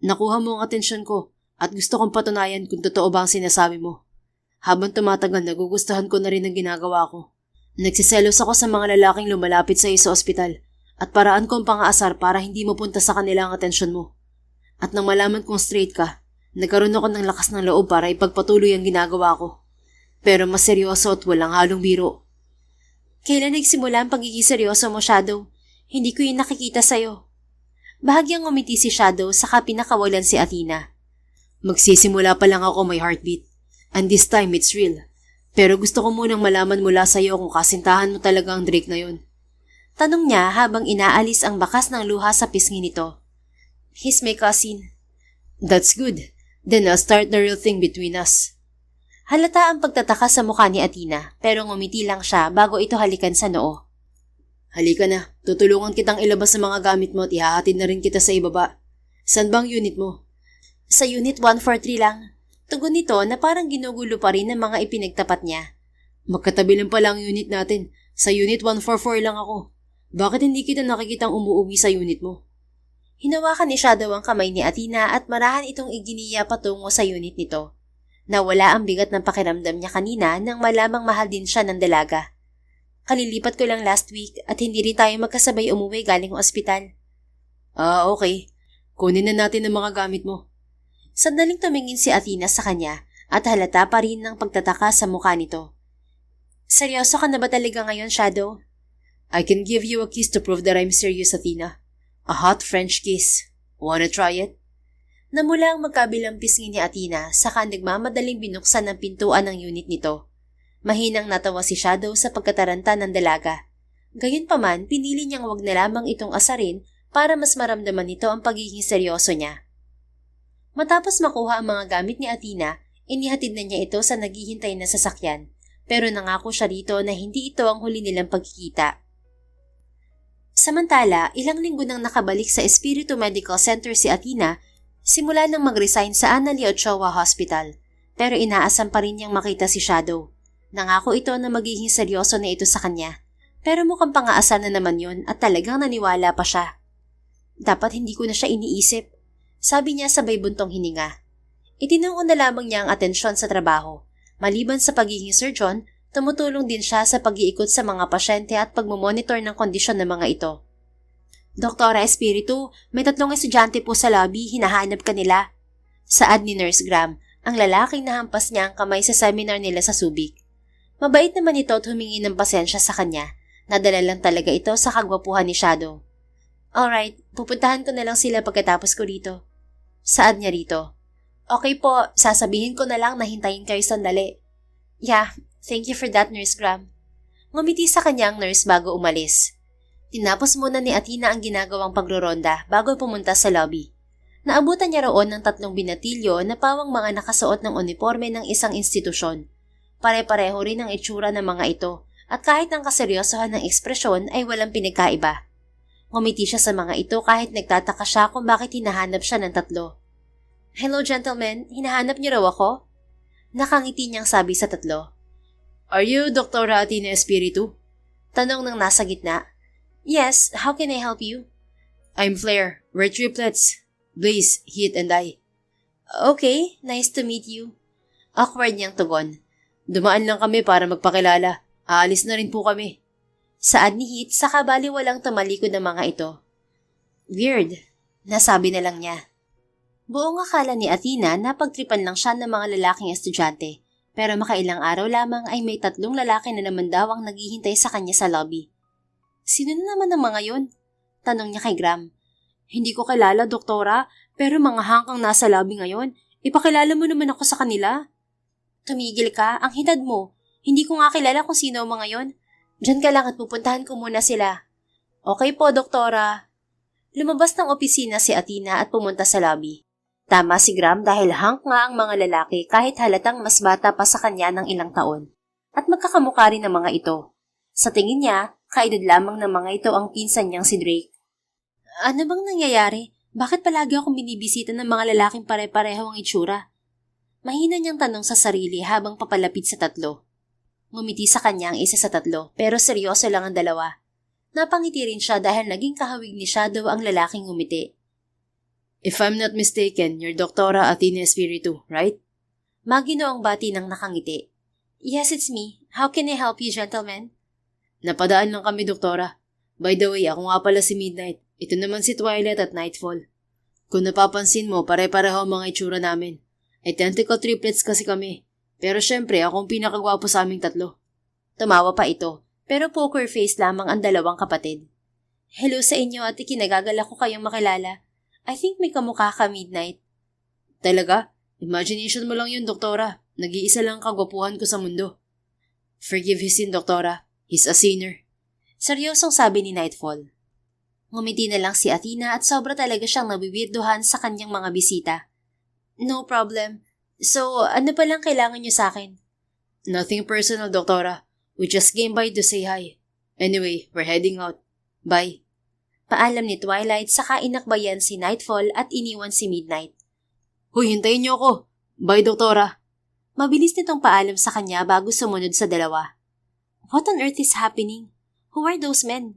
Nakuha mo ang atensyon ko at gusto kong patunayan kung totoo ba ang sinasabi mo. Habang tumatagal, nagugustuhan ko na rin ang ginagawa ko. Nagsiselos ako sa mga lalaking lumalapit sa iyo sa ospital at paraan ko ang pang-aasar para hindi mapunta sa kanila ang atensyon mo. At nang malaman kong straight ka, nagkaroon ako ng lakas ng loob para ipagpatuloy ang ginagawa ko. Pero mas seryoso at walang halong biro. Kailan nagsimula ang pagiging seryoso mo, Shadow? Hindi ko yung nakikita sa'yo. Bahagyang ngumiti si Shadow saka pinakawalan si Athena. Magsisimula pa lang ako may heartbeat. And this time it's real. Pero gusto ko munang malaman mula sa iyo kung kasintahan mo talaga ang Drake na yun. Tanong niya habang inaalis ang bakas ng luha sa pisngi nito. He's my cousin. That's good. Then I'll start the real thing between us. Halata ang pagtataka sa mukha ni Athena pero ngumiti lang siya bago ito halikan sa noo. Halika na, tutulungan kitang ilabas sa mga gamit mo at ihahatid na rin kita sa ibaba. Saan bang unit mo? Sa unit 143 lang. Tugon nito na parang ginugulo pa rin ng mga ipinagtapat niya. Magkatabi lang pala ang unit natin. Sa unit 144 lang ako. Bakit hindi kita nakikitang umuuwi sa unit mo? Hinawakan ni Shadow ang kamay ni Athena at marahan itong iginiya patungo sa unit nito. Nawala ang bigat ng pakiramdam niya kanina nang malamang mahal din siya ng dalaga. Kalilipat ko lang last week at hindi rin tayo magkasabay umuwi galing ospital. Okay. Kunin na natin ang mga gamit mo. Sandaling tumingin si Athena sa kanya at halata pa rin ng pagtataka sa mukha nito. Seryoso ka na ba talaga ngayon, Shadow? I can give you a kiss to prove that I'm serious, Athena. A hot French kiss. Wanna try it? Namula ang magkabilang pisngi ni Athena saka nagmamadaling binuksan ang pintuan ng unit nito. Mahinang natawa si Shadow sa pagkataranta ng dalaga. Gayunpaman, pinili niyang wag na lamang itong asarin para mas maramdaman nito ang pagiging seryoso niya. Matapos makuha ang mga gamit ni Athena, inihatid na niya ito sa naghihintay na sasakyan, pero nangako siya rito na hindi ito ang huli nilang pagkikita. Samantala, ilang linggo nang nakabalik sa Espiritu Medical Center si Athena, simula nang mag-resign sa Annalie Ochoa Hospital, pero inaasam pa rin niyang makita si Shadow. Nangako ito na magiging seryoso na ito sa kanya, pero mukhang pang-aasar na naman yun at talagang naniwala pa siya. Dapat hindi ko na siya iniisip, sabi niya sabay buntong hininga. Itinuon na lamang niya ang atensyon sa trabaho. Maliban sa pagiging surgeon, tumutulong din siya sa pag-iikot sa mga pasyente at pagmumonitor ng kondisyon ng mga ito. Doktora Espiritu, may 3 estudyante po sa lobby, hinahanap ka nila. Saad ni Nurse Graham, ang lalaking nahampas niya ang kamay sa seminar nila sa Subic. Mabait naman ito at humingi ng pasensya sa kanya. Nadala lang talaga ito sa kagwapuhan ni Shadow. Alright, pupuntahan ko na lang sila pagkatapos ko rito. Saad niya rito. Okay po, sasabihin ko na lang na hintayin kayo sandali. Yeah, thank you for that, Nurse Graham. Ngumiti sa kanya ang nurse bago umalis. Tinapos muna ni Athena ang ginagawang pagroronda bago pumunta sa lobby. Naabutan niya roon ng 3 binatilyo na pawang mga nakasuot ng uniforme ng isang institusyon. Pare-pareho rin ang itsura ng mga ito at kahit ang kaseryosohan ng ekspresyon ay walang pinagkaiba. Ngumiti siya sa mga ito kahit nagtataka siya kung bakit hinahanap siya ng 3. Hello gentlemen, hinahanap niyo raw ako? Nakangiti niyang sabi sa 3. Are you Dr. Athena Espiritu? Tanong ng nasa gitna. Yes, how can I help you? I'm Flair. We're triplets. Blaze, Heat, and I. Okay, nice to meet you. Awkward niyang tugon. Dumaan lang kami para magpakilala. Aalis na rin po kami. Saad ni Heat sa kabali walang tumalikod ng mga ito. Weird, nasabi na lang niya. Buong akala ni Athena na pagtripan lang siya ng mga lalaking estudyante, pero makailang araw lamang ay may 3 lalaki na naman daw ang naghihintay sa kanya sa lobby. Sino na naman ang mga yon? Tanong niya kay Graham. Hindi ko kilala, doktora, pero mga hangkang nasa lobby ngayon. Ipakilala mo naman ako sa kanila. Tumigil ka, ang hinad mo. Hindi ko nga kilala kung sino ang mga yon. Diyan ka lang at pupuntahan ko muna sila. Okay po, doktora. Lumabas ng opisina si Athena at pumunta sa lobby. Tama si Graham dahil hunk nga ang mga lalaki kahit halatang mas bata pa sa kanya ng ilang taon. At magkakamukha rin ng mga ito. Sa tingin niya, kaedad lamang ng mga ito ang pinsan niyang si Drake. Ano bang nangyayari? Bakit palagi akong binibisita ng mga lalaking pare-pareho ang itsura? Mahina niyang tanong sa sarili habang papalapit sa 3. Ngumiti sa kanya ang isa sa tatlo pero seryoso lang ang dalawa. Napangiti rin siya dahil naging kahawig ni Shadow ang lalaking ngumiti. If I'm not mistaken, you're Doktora Athena Espiritu, right? Maginoong bati ng nakangiti. Yes, it's me. How can I help you, gentlemen? Napadaan lang kami, Doktora. By the way, ako nga pala si Midnight. Ito naman si Twilight at Nightfall. Kung napapansin mo, pare-pareho ang mga itsura namin. Identical triplets kasi kami. Pero syempre, ako ang pinakagwapo sa aming tatlo. Tumawa pa ito, pero poker face lamang ang dalawang kapatid. Hello sa inyo at ikinagagalak ko kayong makilala. I think may kamukha ka, Midnight. Talaga? Imagination mo lang yun, Doktora. Nag-iisa lang kagwapuhan ko sa mundo. Forgive his sin, Doktora. He's a sinner. Seryosong sabi ni Nightfall. Ngumiti na lang si Athena at sobra talaga siyang nabibirduhan sa kanyang mga bisita. No problem. So, ano palang kailangan niyo sa akin? Nothing personal, Doktora. We just came by to say hi. Anyway, we're heading out. Bye. Paalam ni Twilight saka inakbayan si Nightfall at iniwan si Midnight. Hoy, hintayin niyo ako. Bye, Doktora. Mabilis nitong paalam sa kanya bago sumunod sa dalawa. What on earth is happening? Who are those men?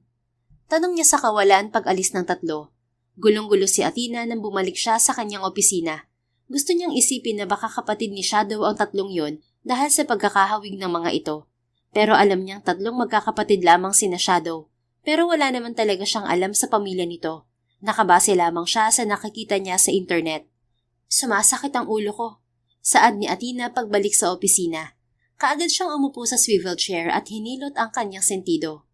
Tanong niya sa kawalan pag-alis ng tatlo. Gulong-gulo si Athena nang bumalik siya sa kanyang opisina. Gusto niyang isipin na baka kapatid ni Shadow ang tatlong yon dahil sa pagkakahawig ng mga ito. Pero alam niyang tatlong magkakapatid lamang sina Shadow. Pero wala naman talaga siyang alam sa pamilya nito. Nakabase lamang siya sa nakikita niya sa internet. Sumasakit ang ulo ko. Saad ni Athena pagbalik sa opisina. Kaagad siyang umupo sa swivel chair at hinilot ang kanyang sentido.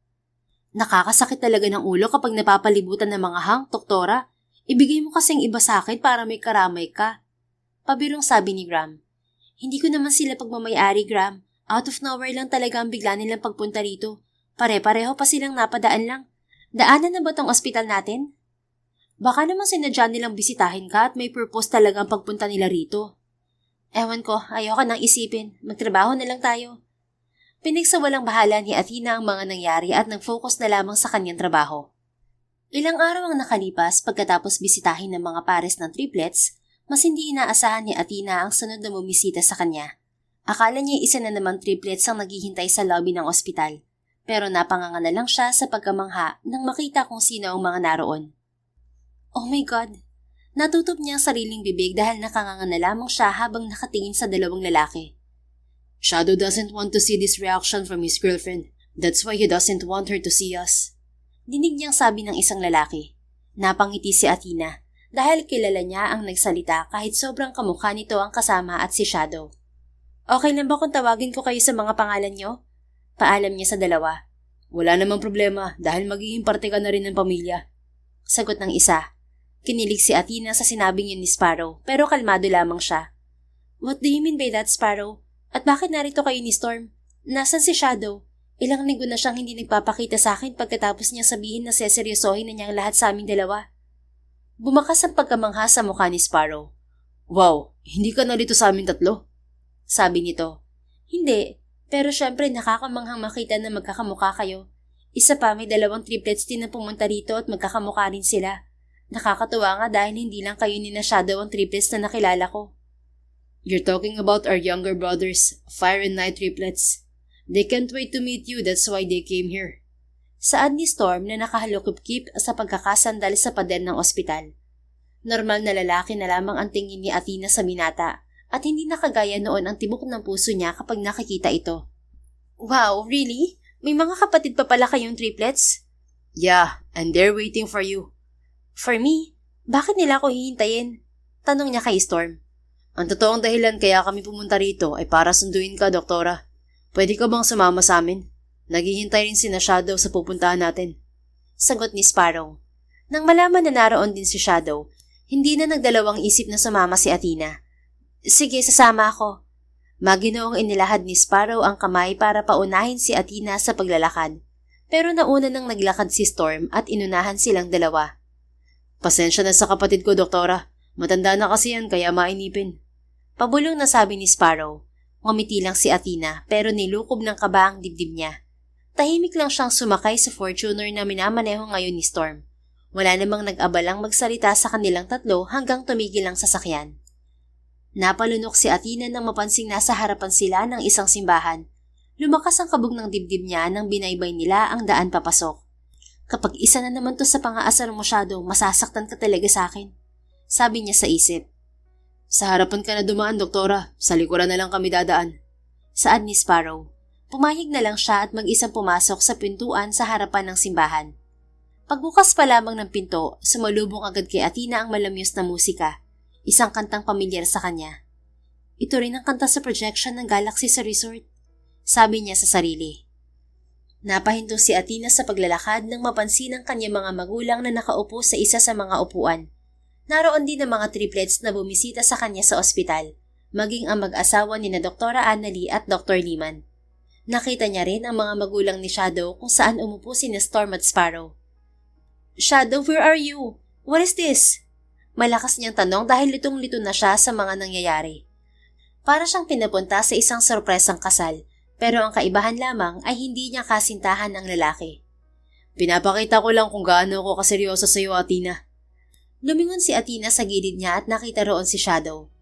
Nakakasakit talaga ng ulo kapag napapalibutan ng mga hang, Doktora. Ibigay mo kasing iba sa akin para may karamay ka. Pabirong sabi ni Graham. Hindi ko naman sila pagmamayari, Graham. Out of nowhere lang talaga ang bigla nilang pagpunta rito. Pare-pareho pa silang napadaan lang. Daanan na ba tong ospital natin? Baka naman sinadya nilang bisitahin ka at may purpose talaga ang pagpunta nila rito. Ewan ko, ayoko nang isipin. Magtrabaho na lang tayo. Pinagsawalang bahala ni Athena ang mga nangyari at nag-focus na lamang sa kanyang trabaho. Ilang araw ang nakalipas pagkatapos bisitahin ng mga pares ng triplets, mas hindi inaasahan ni Athena ang sunod na bumisita sa kanya. Akala niya isa na namang triplets ang naghihintay sa lobby ng ospital. Pero napanganga na lang siya sa pagkamangha nang makita kung sino ang mga naroon. Oh my God! Natutup niya ang sariling bibig dahil nakanganga na lamang siya habang nakatingin sa dalawang lalaki. Shadow doesn't want to see this reaction from his girlfriend. That's why he doesn't want her to see us. Dinig niyang sabi ng isang lalaki. Napangiti si Athena dahil kilala niya ang nagsalita kahit sobrang kamukha nito ang kasama at si Shadow. Okay lang ba kung tawagin ko kayo sa mga pangalan niyo? Paalam niya sa dalawa. Wala namang problema dahil magiging parte ka na rin ng pamilya. Sagot ng isa. Kinilig si Athena sa sinabing yun ni Sparrow pero kalmado lamang siya. What do you mean by that, Sparrow? At bakit narito kayo ni Storm? Nasaan si Shadow? Ilang linggo na siyang hindi nagpapakita sa akin pagkatapos niya sabihin na seseryosohin na niya ang lahat sa aming dalawa. Bumakas ang pagkamangha sa mukha ni Sparrow. Wow, hindi ka narito sa aming tatlo? Sabi nito. Hindi. Pero syempre nakakamanghang makita na magkakamukha kayo. Isa pa may dalawang triplets din na pumunta rito at magkakamukha rin sila. Nakakatuwa nga dahil hindi lang kayo ni na Shadow ang triplets na nakilala ko. You're talking about our younger brothers, Fire and Night triplets. They can't wait to meet you, that's why they came here. Saad ni Storm na nakahalukip-kip sa pagkakasandal sa pader ng ospital. Normal na lalaki na lamang ang tingin ni Athena sa binata. At hindi nakagaya noon ang tibok ng puso niya kapag nakikita ito. Wow, really? May mga kapatid pa pala kayong triplets? Yeah, and they're waiting for you. For me? Bakit nila ako hihintayin? Tanong niya kay Storm. Ang totoong dahilan kaya kami pumunta rito ay para sunduin ka, Doktora. Pwede ka bang sumama sa amin? Naghihintay rin sina Shadow sa pupuntahan natin. Sagot ni Sparrow. Nang malaman na naroon din si Shadow, hindi na nagdalawang isip na sumama si Athena. Sige, sasama ako. Maginoong inilahad ni Sparrow ang kamay para paunahin si Athena sa paglalakad. Pero nauna nang naglakad si Storm at inunahan silang dalawa. Pasensya na sa kapatid ko, Doktora. Matanda na kasi yan kaya mainipin. Pabulong na sabi ni Sparrow. Ngumiti lang si Athena pero nilukob ng kaba ang dibdib niya. Tahimik lang siyang sumakay sa Fortuner na minamaneho ngayon ni Storm. Wala namang nag-abalang magsalita sa kanilang tatlo hanggang tumigil ang sasakyan. Napalunok si Athena nang mapansing nasa harapan sila ng isang simbahan. Lumakas ang kabog ng dibdib niya nang binaybay nila ang daan papasok. Kapag isa na naman to sa pang-aasar mo, Shadow, masasaktan ka talaga sa akin. Sabi niya sa isip. Sa harapan ka na dumaan, Doktora. Sa likuran na lang kami dadaan. Saad ni Sparrow. Pumayag na lang siya at mag-isang pumasok sa pintuan sa harapan ng simbahan. Pagbukas pa lamang ng pinto, sumalubong agad kay Athena ang malamyos na musika. Isang kantang pamilyar sa kanya. Ito rin ang kanta sa projection ng Galaxy sa resort. Sabi niya sa sarili. Napahinto si Athena sa paglalakad nang mapansin ang kanyang mga magulang na nakaupo sa isa sa mga upuan. Naroon din ang mga triplets na bumisita sa kanya sa ospital, maging ang mag-asawa ni na Doktora Annalie at Dr. Lehman. Nakita niya rin ang mga magulang ni Shadow kung saan umupo si Storm at Sparrow. Shadow, where are you? What is this? Malakas niyang tanong dahil litong-lito na siya sa mga nangyayari. Para siyang pinapunta sa isang sorpresang kasal, pero ang kaibahan lamang ay hindi niya kasintahan ang lalaki. Pinapakita ko lang kung gaano ako kaseryoso sa iyo, Athena. Lumingon si Athena sa gilid niya at nakita roon si Shadow.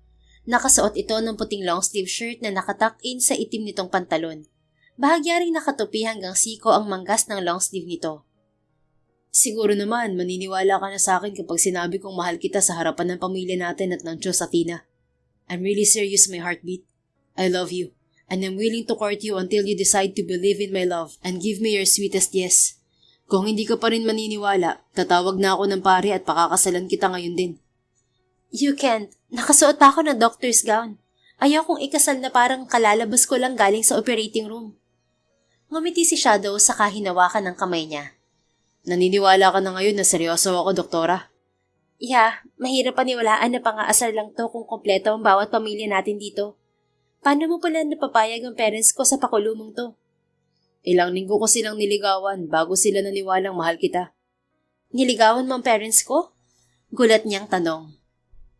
Nakasuot ito ng puting long sleeve shirt na nakatuck-in sa itim nitong pantalon. Bahagya ring nakatupi hanggang siko ang manggas ng long sleeve nito. Siguro naman, maniniwala ka na sa akin kapag sinabi kong mahal kita sa harapan ng pamilya natin at ng Diyos, Athena. I'm really serious, my heartbeat. I love you. And I'm willing to court you until you decide to believe in my love and give me your sweetest yes. Kung hindi ka pa rin maniniwala, tatawag na ako ng pare at pakakasalan kita ngayon din. You can't. Nakasuot pa ako ng doctor's gown. Ayaw kong ikasal na parang kalalabas ko lang galing sa operating room. Ngumiti si Shadow sa kahinawakan ng kamay niya. Naniniwala ka na ngayon na seryoso ako, Doktora? Yeah, mahirap paniwalaan na pang-aasar lang to kung kompleto ang bawat pamilya natin dito. Paano mo pala napapayag ang parents ko sa pakulumong to? Ilang linggo ko silang niligawan bago sila naniwalang mahal kita. Niligawan mo ang parents ko? Gulat niyang tanong.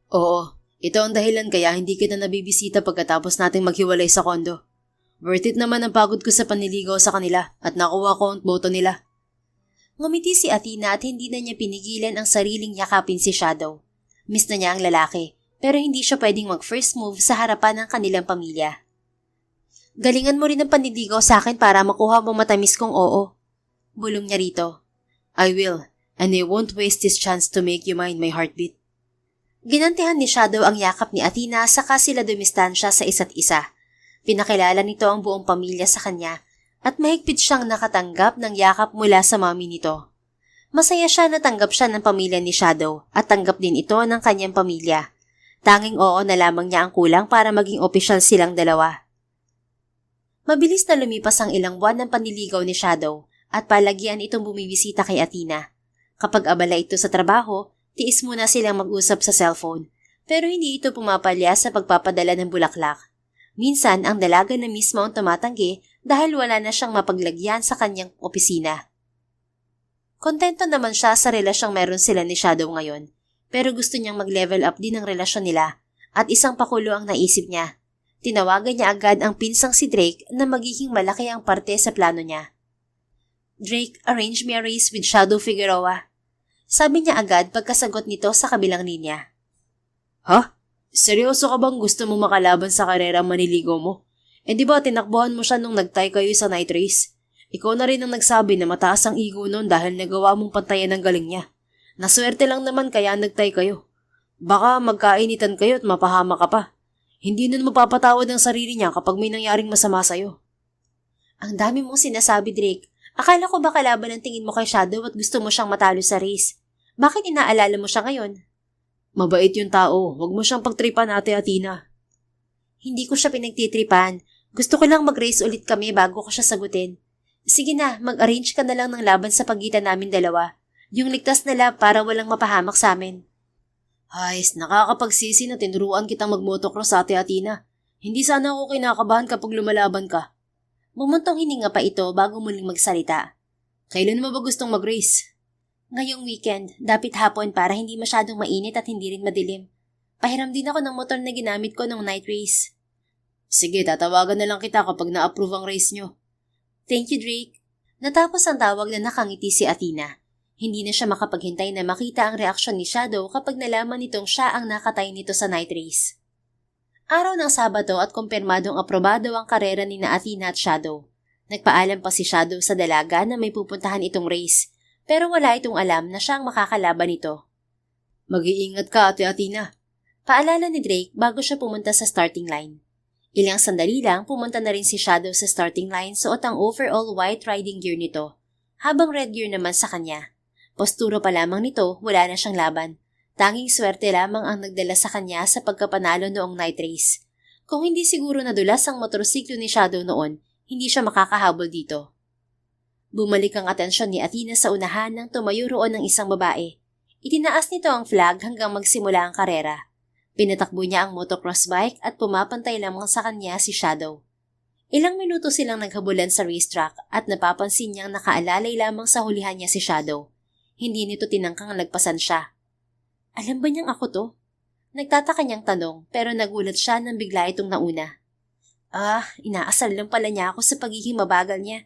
Oo, ito ang dahilan kaya hindi kita nabibisita pagkatapos nating maghiwalay sa kondo. Worth it naman ang pagod ko sa panliligaw sa kanila at nakuha ko ang boto nila. Ngumiti si Athena at hindi na niya pinigilan ang sariling yakapin si Shadow. Miss na niya ang lalaki. Pero hindi siya pwedeng mag-first move sa harapan ng kanilang pamilya. Galingan mo rin ang panliligaw sa akin para makuha mo matamis kong oo. Bulong niya rito. I will, and I won't waste this chance to make you mine, my heartbeat. Ginantihan ni Shadow ang yakap ni Athena saka sila dumistansya sa isa't isa. Pinakilala nito ang buong pamilya sa kanya at mahigpit siyang nakatanggap ng yakap mula sa mami nito. Masaya siya na tanggap siya ng pamilya ni Shadow at tanggap din ito ng kanyang pamilya. Tanging oo na lamang niya ang kulang para maging opisyal silang dalawa. Mabilis na lumipas ang ilang buwan ng panliligaw ni Shadow at palagyan itong bumibisita kay Athena. Kapag abala ito sa trabaho, tiis muna silang mag-usap sa cellphone, pero hindi ito pumapalya sa pagpapadala ng bulaklak. Minsan ang dalaga na mismo ang tumatanggi dahil wala na siyang mapaglagyan sa kanyang opisina. Kontento naman siya sa relasyong meron sila ni Shadow ngayon. Pero gusto niyang mag-level up din ang relasyon nila at isang pakulo ang naisip niya. Tinawagan niya agad ang pinsang si Drake na magiging malaki ang parte sa plano niya. Drake, arrange me a race with Shadow Figueroa. Sabi niya agad pagkasagot nito sa kabilang linya. Ha? Seryoso ka bang gusto mo makalaban sa karera maniligaw mo? Di ba tinakbuhan mo siya nung nag-tie kayo sa night race? Ikaw na rin ang nagsabi na mataas ang ego nun dahil nagawa mong pantayan ang galing niya. Naswerte lang naman kaya nagtay kayo. Baka magkainitan kayo at mapahama ka pa. Hindi nun mapapatawad ang sarili niya kapag may nangyaring masama sa'yo. Ang dami mong sinasabi, Drake. Akala ko ba kalaban ang tingin mo kay Shadow at gusto mo siyang matalo sa race? Bakit inaalala mo siya ngayon? Mabait yung tao. Huwag mo siyang pagtripan, Ate Athena. Hindi ko siya pinagtitripan. Gusto ko lang mag-race ulit kami bago ko siya sagutin. Sige na, mag-arrange ka na lang ng laban sa pagitan namin dalawa. Yung ligtas na lab para walang mapahamak sa amin. Hayes, nakakapagsisi na tinuruan kitang mag-motocross, Ate Athena. Hindi sana ako kinakabahan kapag lumalaban ka. Bumuntong hininga pa ito bago muling magsalita. Kailan mo ba gustong mag-race? Ngayong weekend, dapit hapon para hindi masyadong mainit at hindi rin madilim. Pahiram din ako ng motor na ginamit ko nung night race. Sige, tatawagan na lang kita kapag na-approve ang race nyo. Thank you, Drake. Natapos ang tawag na nakangiti si Athena. Hindi na siya makapaghintay na makita ang reaksyon ni Shadow kapag nalaman nitong siya ang nakatay nito sa night race. Araw ng Sabado at kumpirmadong aprobado ang karera ni na Athena at Shadow. Nagpaalam pa si Shadow sa dalaga na may pupuntahan itong race, pero wala itong alam na siya ang makakalaban nito. Mag-iingat ka, Ate Athena. Paalala ni Drake bago siya pumunta sa starting line. Ilang sandali lang pumunta na rin si Shadow sa starting line suot ang overall white riding gear nito, habang red gear naman sa kanya. Posturo pa lamang nito, wala na siyang laban. Tanging swerte lamang ang nagdala sa kanya sa pagkapanalo noong night race. Kung hindi siguro nadulas ang motorsiklo ni Shadow noon, hindi siya makakahabol dito. Bumalik ang atensyon ni Athena sa unahan nang tumayo roon ng isang babae. Itinaas nito ang flag hanggang magsimula ang karera. Pinatakbo niya ang motocross bike at pumapantay lamang sa kanya si Shadow. Ilang minuto silang naghabulan sa racetrack at napapansin niyang nakaalalay lamang sa hulihan niya si Shadow. Hindi nito tinangkang lagpasan siya. Alam ba niyang ako to? Nagtataka niyang tanong pero nagulat siya nang bigla itong nauna. Inaasal lang pala niya ako sa pagiging mabagal niya.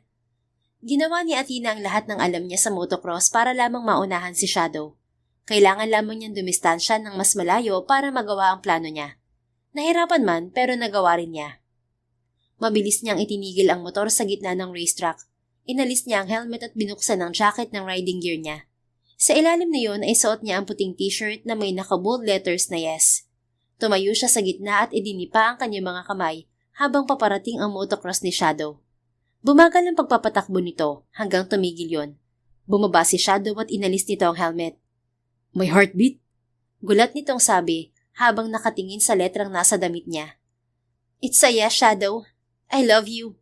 Ginawa ni Athena ang lahat ng alam niya sa motocross para lamang maunahan si Shadow. Kailangan lamang niyang dumistansya ng mas malayo para magawa ang plano niya. Nahirapan man pero nagawa rin niya. Mabilis niyang itinigil ang motor sa gitna ng racetrack. Inalis niya ang helmet at binuksan ang jacket ng riding gear niya. Sa ilalim na yun ay suot niya ang puting t-shirt na may nakabold letters na yes. Tumayo siya sa gitna at idinipa ang kanyang mga kamay habang paparating ang motocross ni Shadow. Bumagal ang pagpapatakbo nito hanggang tumigil yon. Bumaba si Shadow at inalis nito ang helmet. My heartbeat? Gulat nitong sabi habang nakatingin sa letrang nasa damit niya. It's a yes, Shadow. I love you.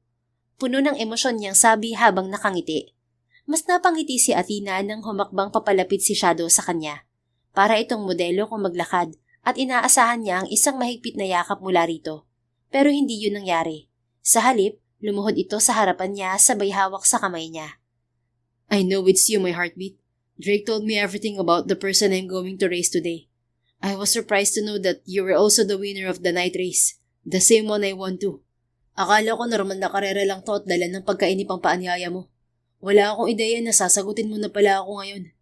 Puno ng emosyon niyang sabi habang nakangiti. Mas napangiti si Athena nang humakbang papalapit si Shadow sa kanya. Para itong modelo kung maglakad at inaasahan niya ang isang mahigpit na yakap mula rito. Pero hindi yun nangyari. Sa halip, lumuhod ito sa harapan niya sabay hawak sa kamay niya. I know it's you, my heartbeat. Drake told me everything about the person I'm going to race today. I was surprised to know that you were also the winner of the night race. The same one I won too. Akala ko normal na karera lang to at dala ng pagkainip ang paanyaya mo. Wala akong ideya na sasagutin mo na pala ako ngayon.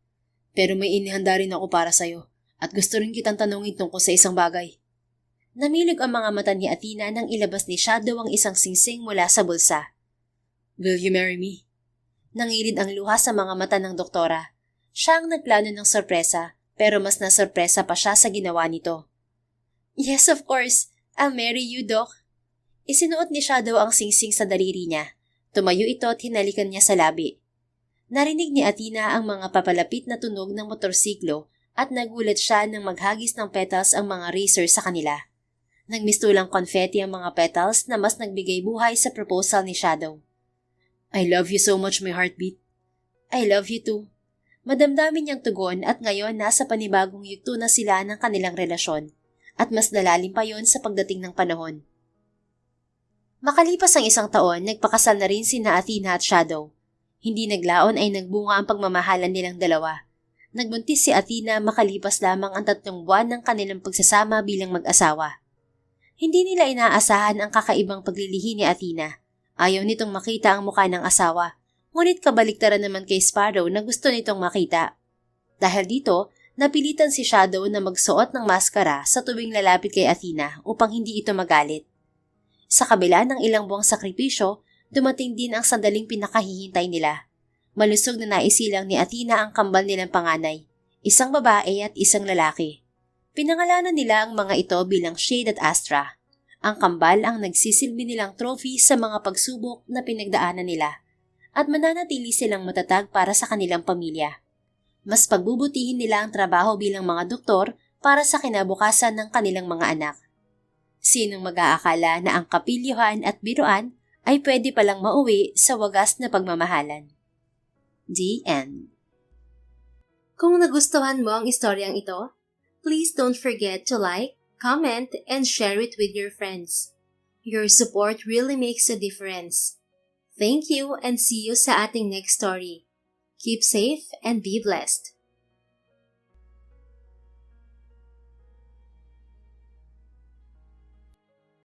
Pero may inihanda rin ako para sa'yo at gusto rin kitang tanungin tungkol sa isang bagay. Namilig ang mga mata ni Athena nang ilabas ni Shadow ang isang singsing mula sa bulsa. Will you marry me? Nangilid ang luha sa mga mata ng doktora. Siya ang nagplano ng sorpresa pero mas nasorpresa pa siya sa ginawa nito. Yes, of course. I'll marry you, Doc. Isinuot ni Shadow ang singsing sa daliri niya. Tumayo ito at hinalikan niya sa labi. Narinig ni Athena ang mga papalapit na tunog ng motorsiklo at nagulat siya nang maghagis ng petals ang mga racer sa kanila. Nagmistulang confetti ang mga petals na mas nagbigay buhay sa proposal ni Shadow. I love you so much, my heartbeat. I love you too. Madamdamin niyang tugon at ngayon nasa panibagong yugto na sila ng kanilang relasyon at mas lalalim pa yon sa pagdating ng panahon. Makalipas ang isang taon, nagpakasal na rin sina Athena at Shadow. Hindi naglaon ay nagbunga ang pagmamahalan nilang dalawa. Nagbuntis si Athena makalipas lamang ang 3 buwan ng kanilang pagsasama bilang mag-asawa. Hindi nila inaasahan ang kakaibang paglilihi ni Athena. Ayaw nitong makita ang mukha ng asawa, ngunit kabaliktaran naman kay Sparrow na gusto nitong makita. Dahil dito, napilitan si Shadow na magsuot ng maskara sa tuwing lalapit kay Athena upang hindi ito magalit. Sa kabila ng ilang buwang sakripisyo, dumating din ang sandaling pinakahihintay nila. Malusog na naisilang ni Athena ang kambal nilang panganay, isang babae at isang lalaki. Pinangalanan nila ang mga ito bilang Shade at Astra. Ang kambal ang nagsisilbi nilang trophy sa mga pagsubok na pinagdaanan nila at mananatili silang matatag para sa kanilang pamilya. Mas pagbubutihin nila ang trabaho bilang mga doktor para sa kinabukasan ng kanilang mga anak. Sinong mag-aakala na ang kapilyuhan at biruan ay pwede palang mauwi sa wagas na pagmamahalan. The End. Kung nagustuhan mo ang istoryang ito, please don't forget to like, comment, and share it with your friends. Your support really makes a difference. Thank you and see you sa ating next story. Keep safe and be blessed.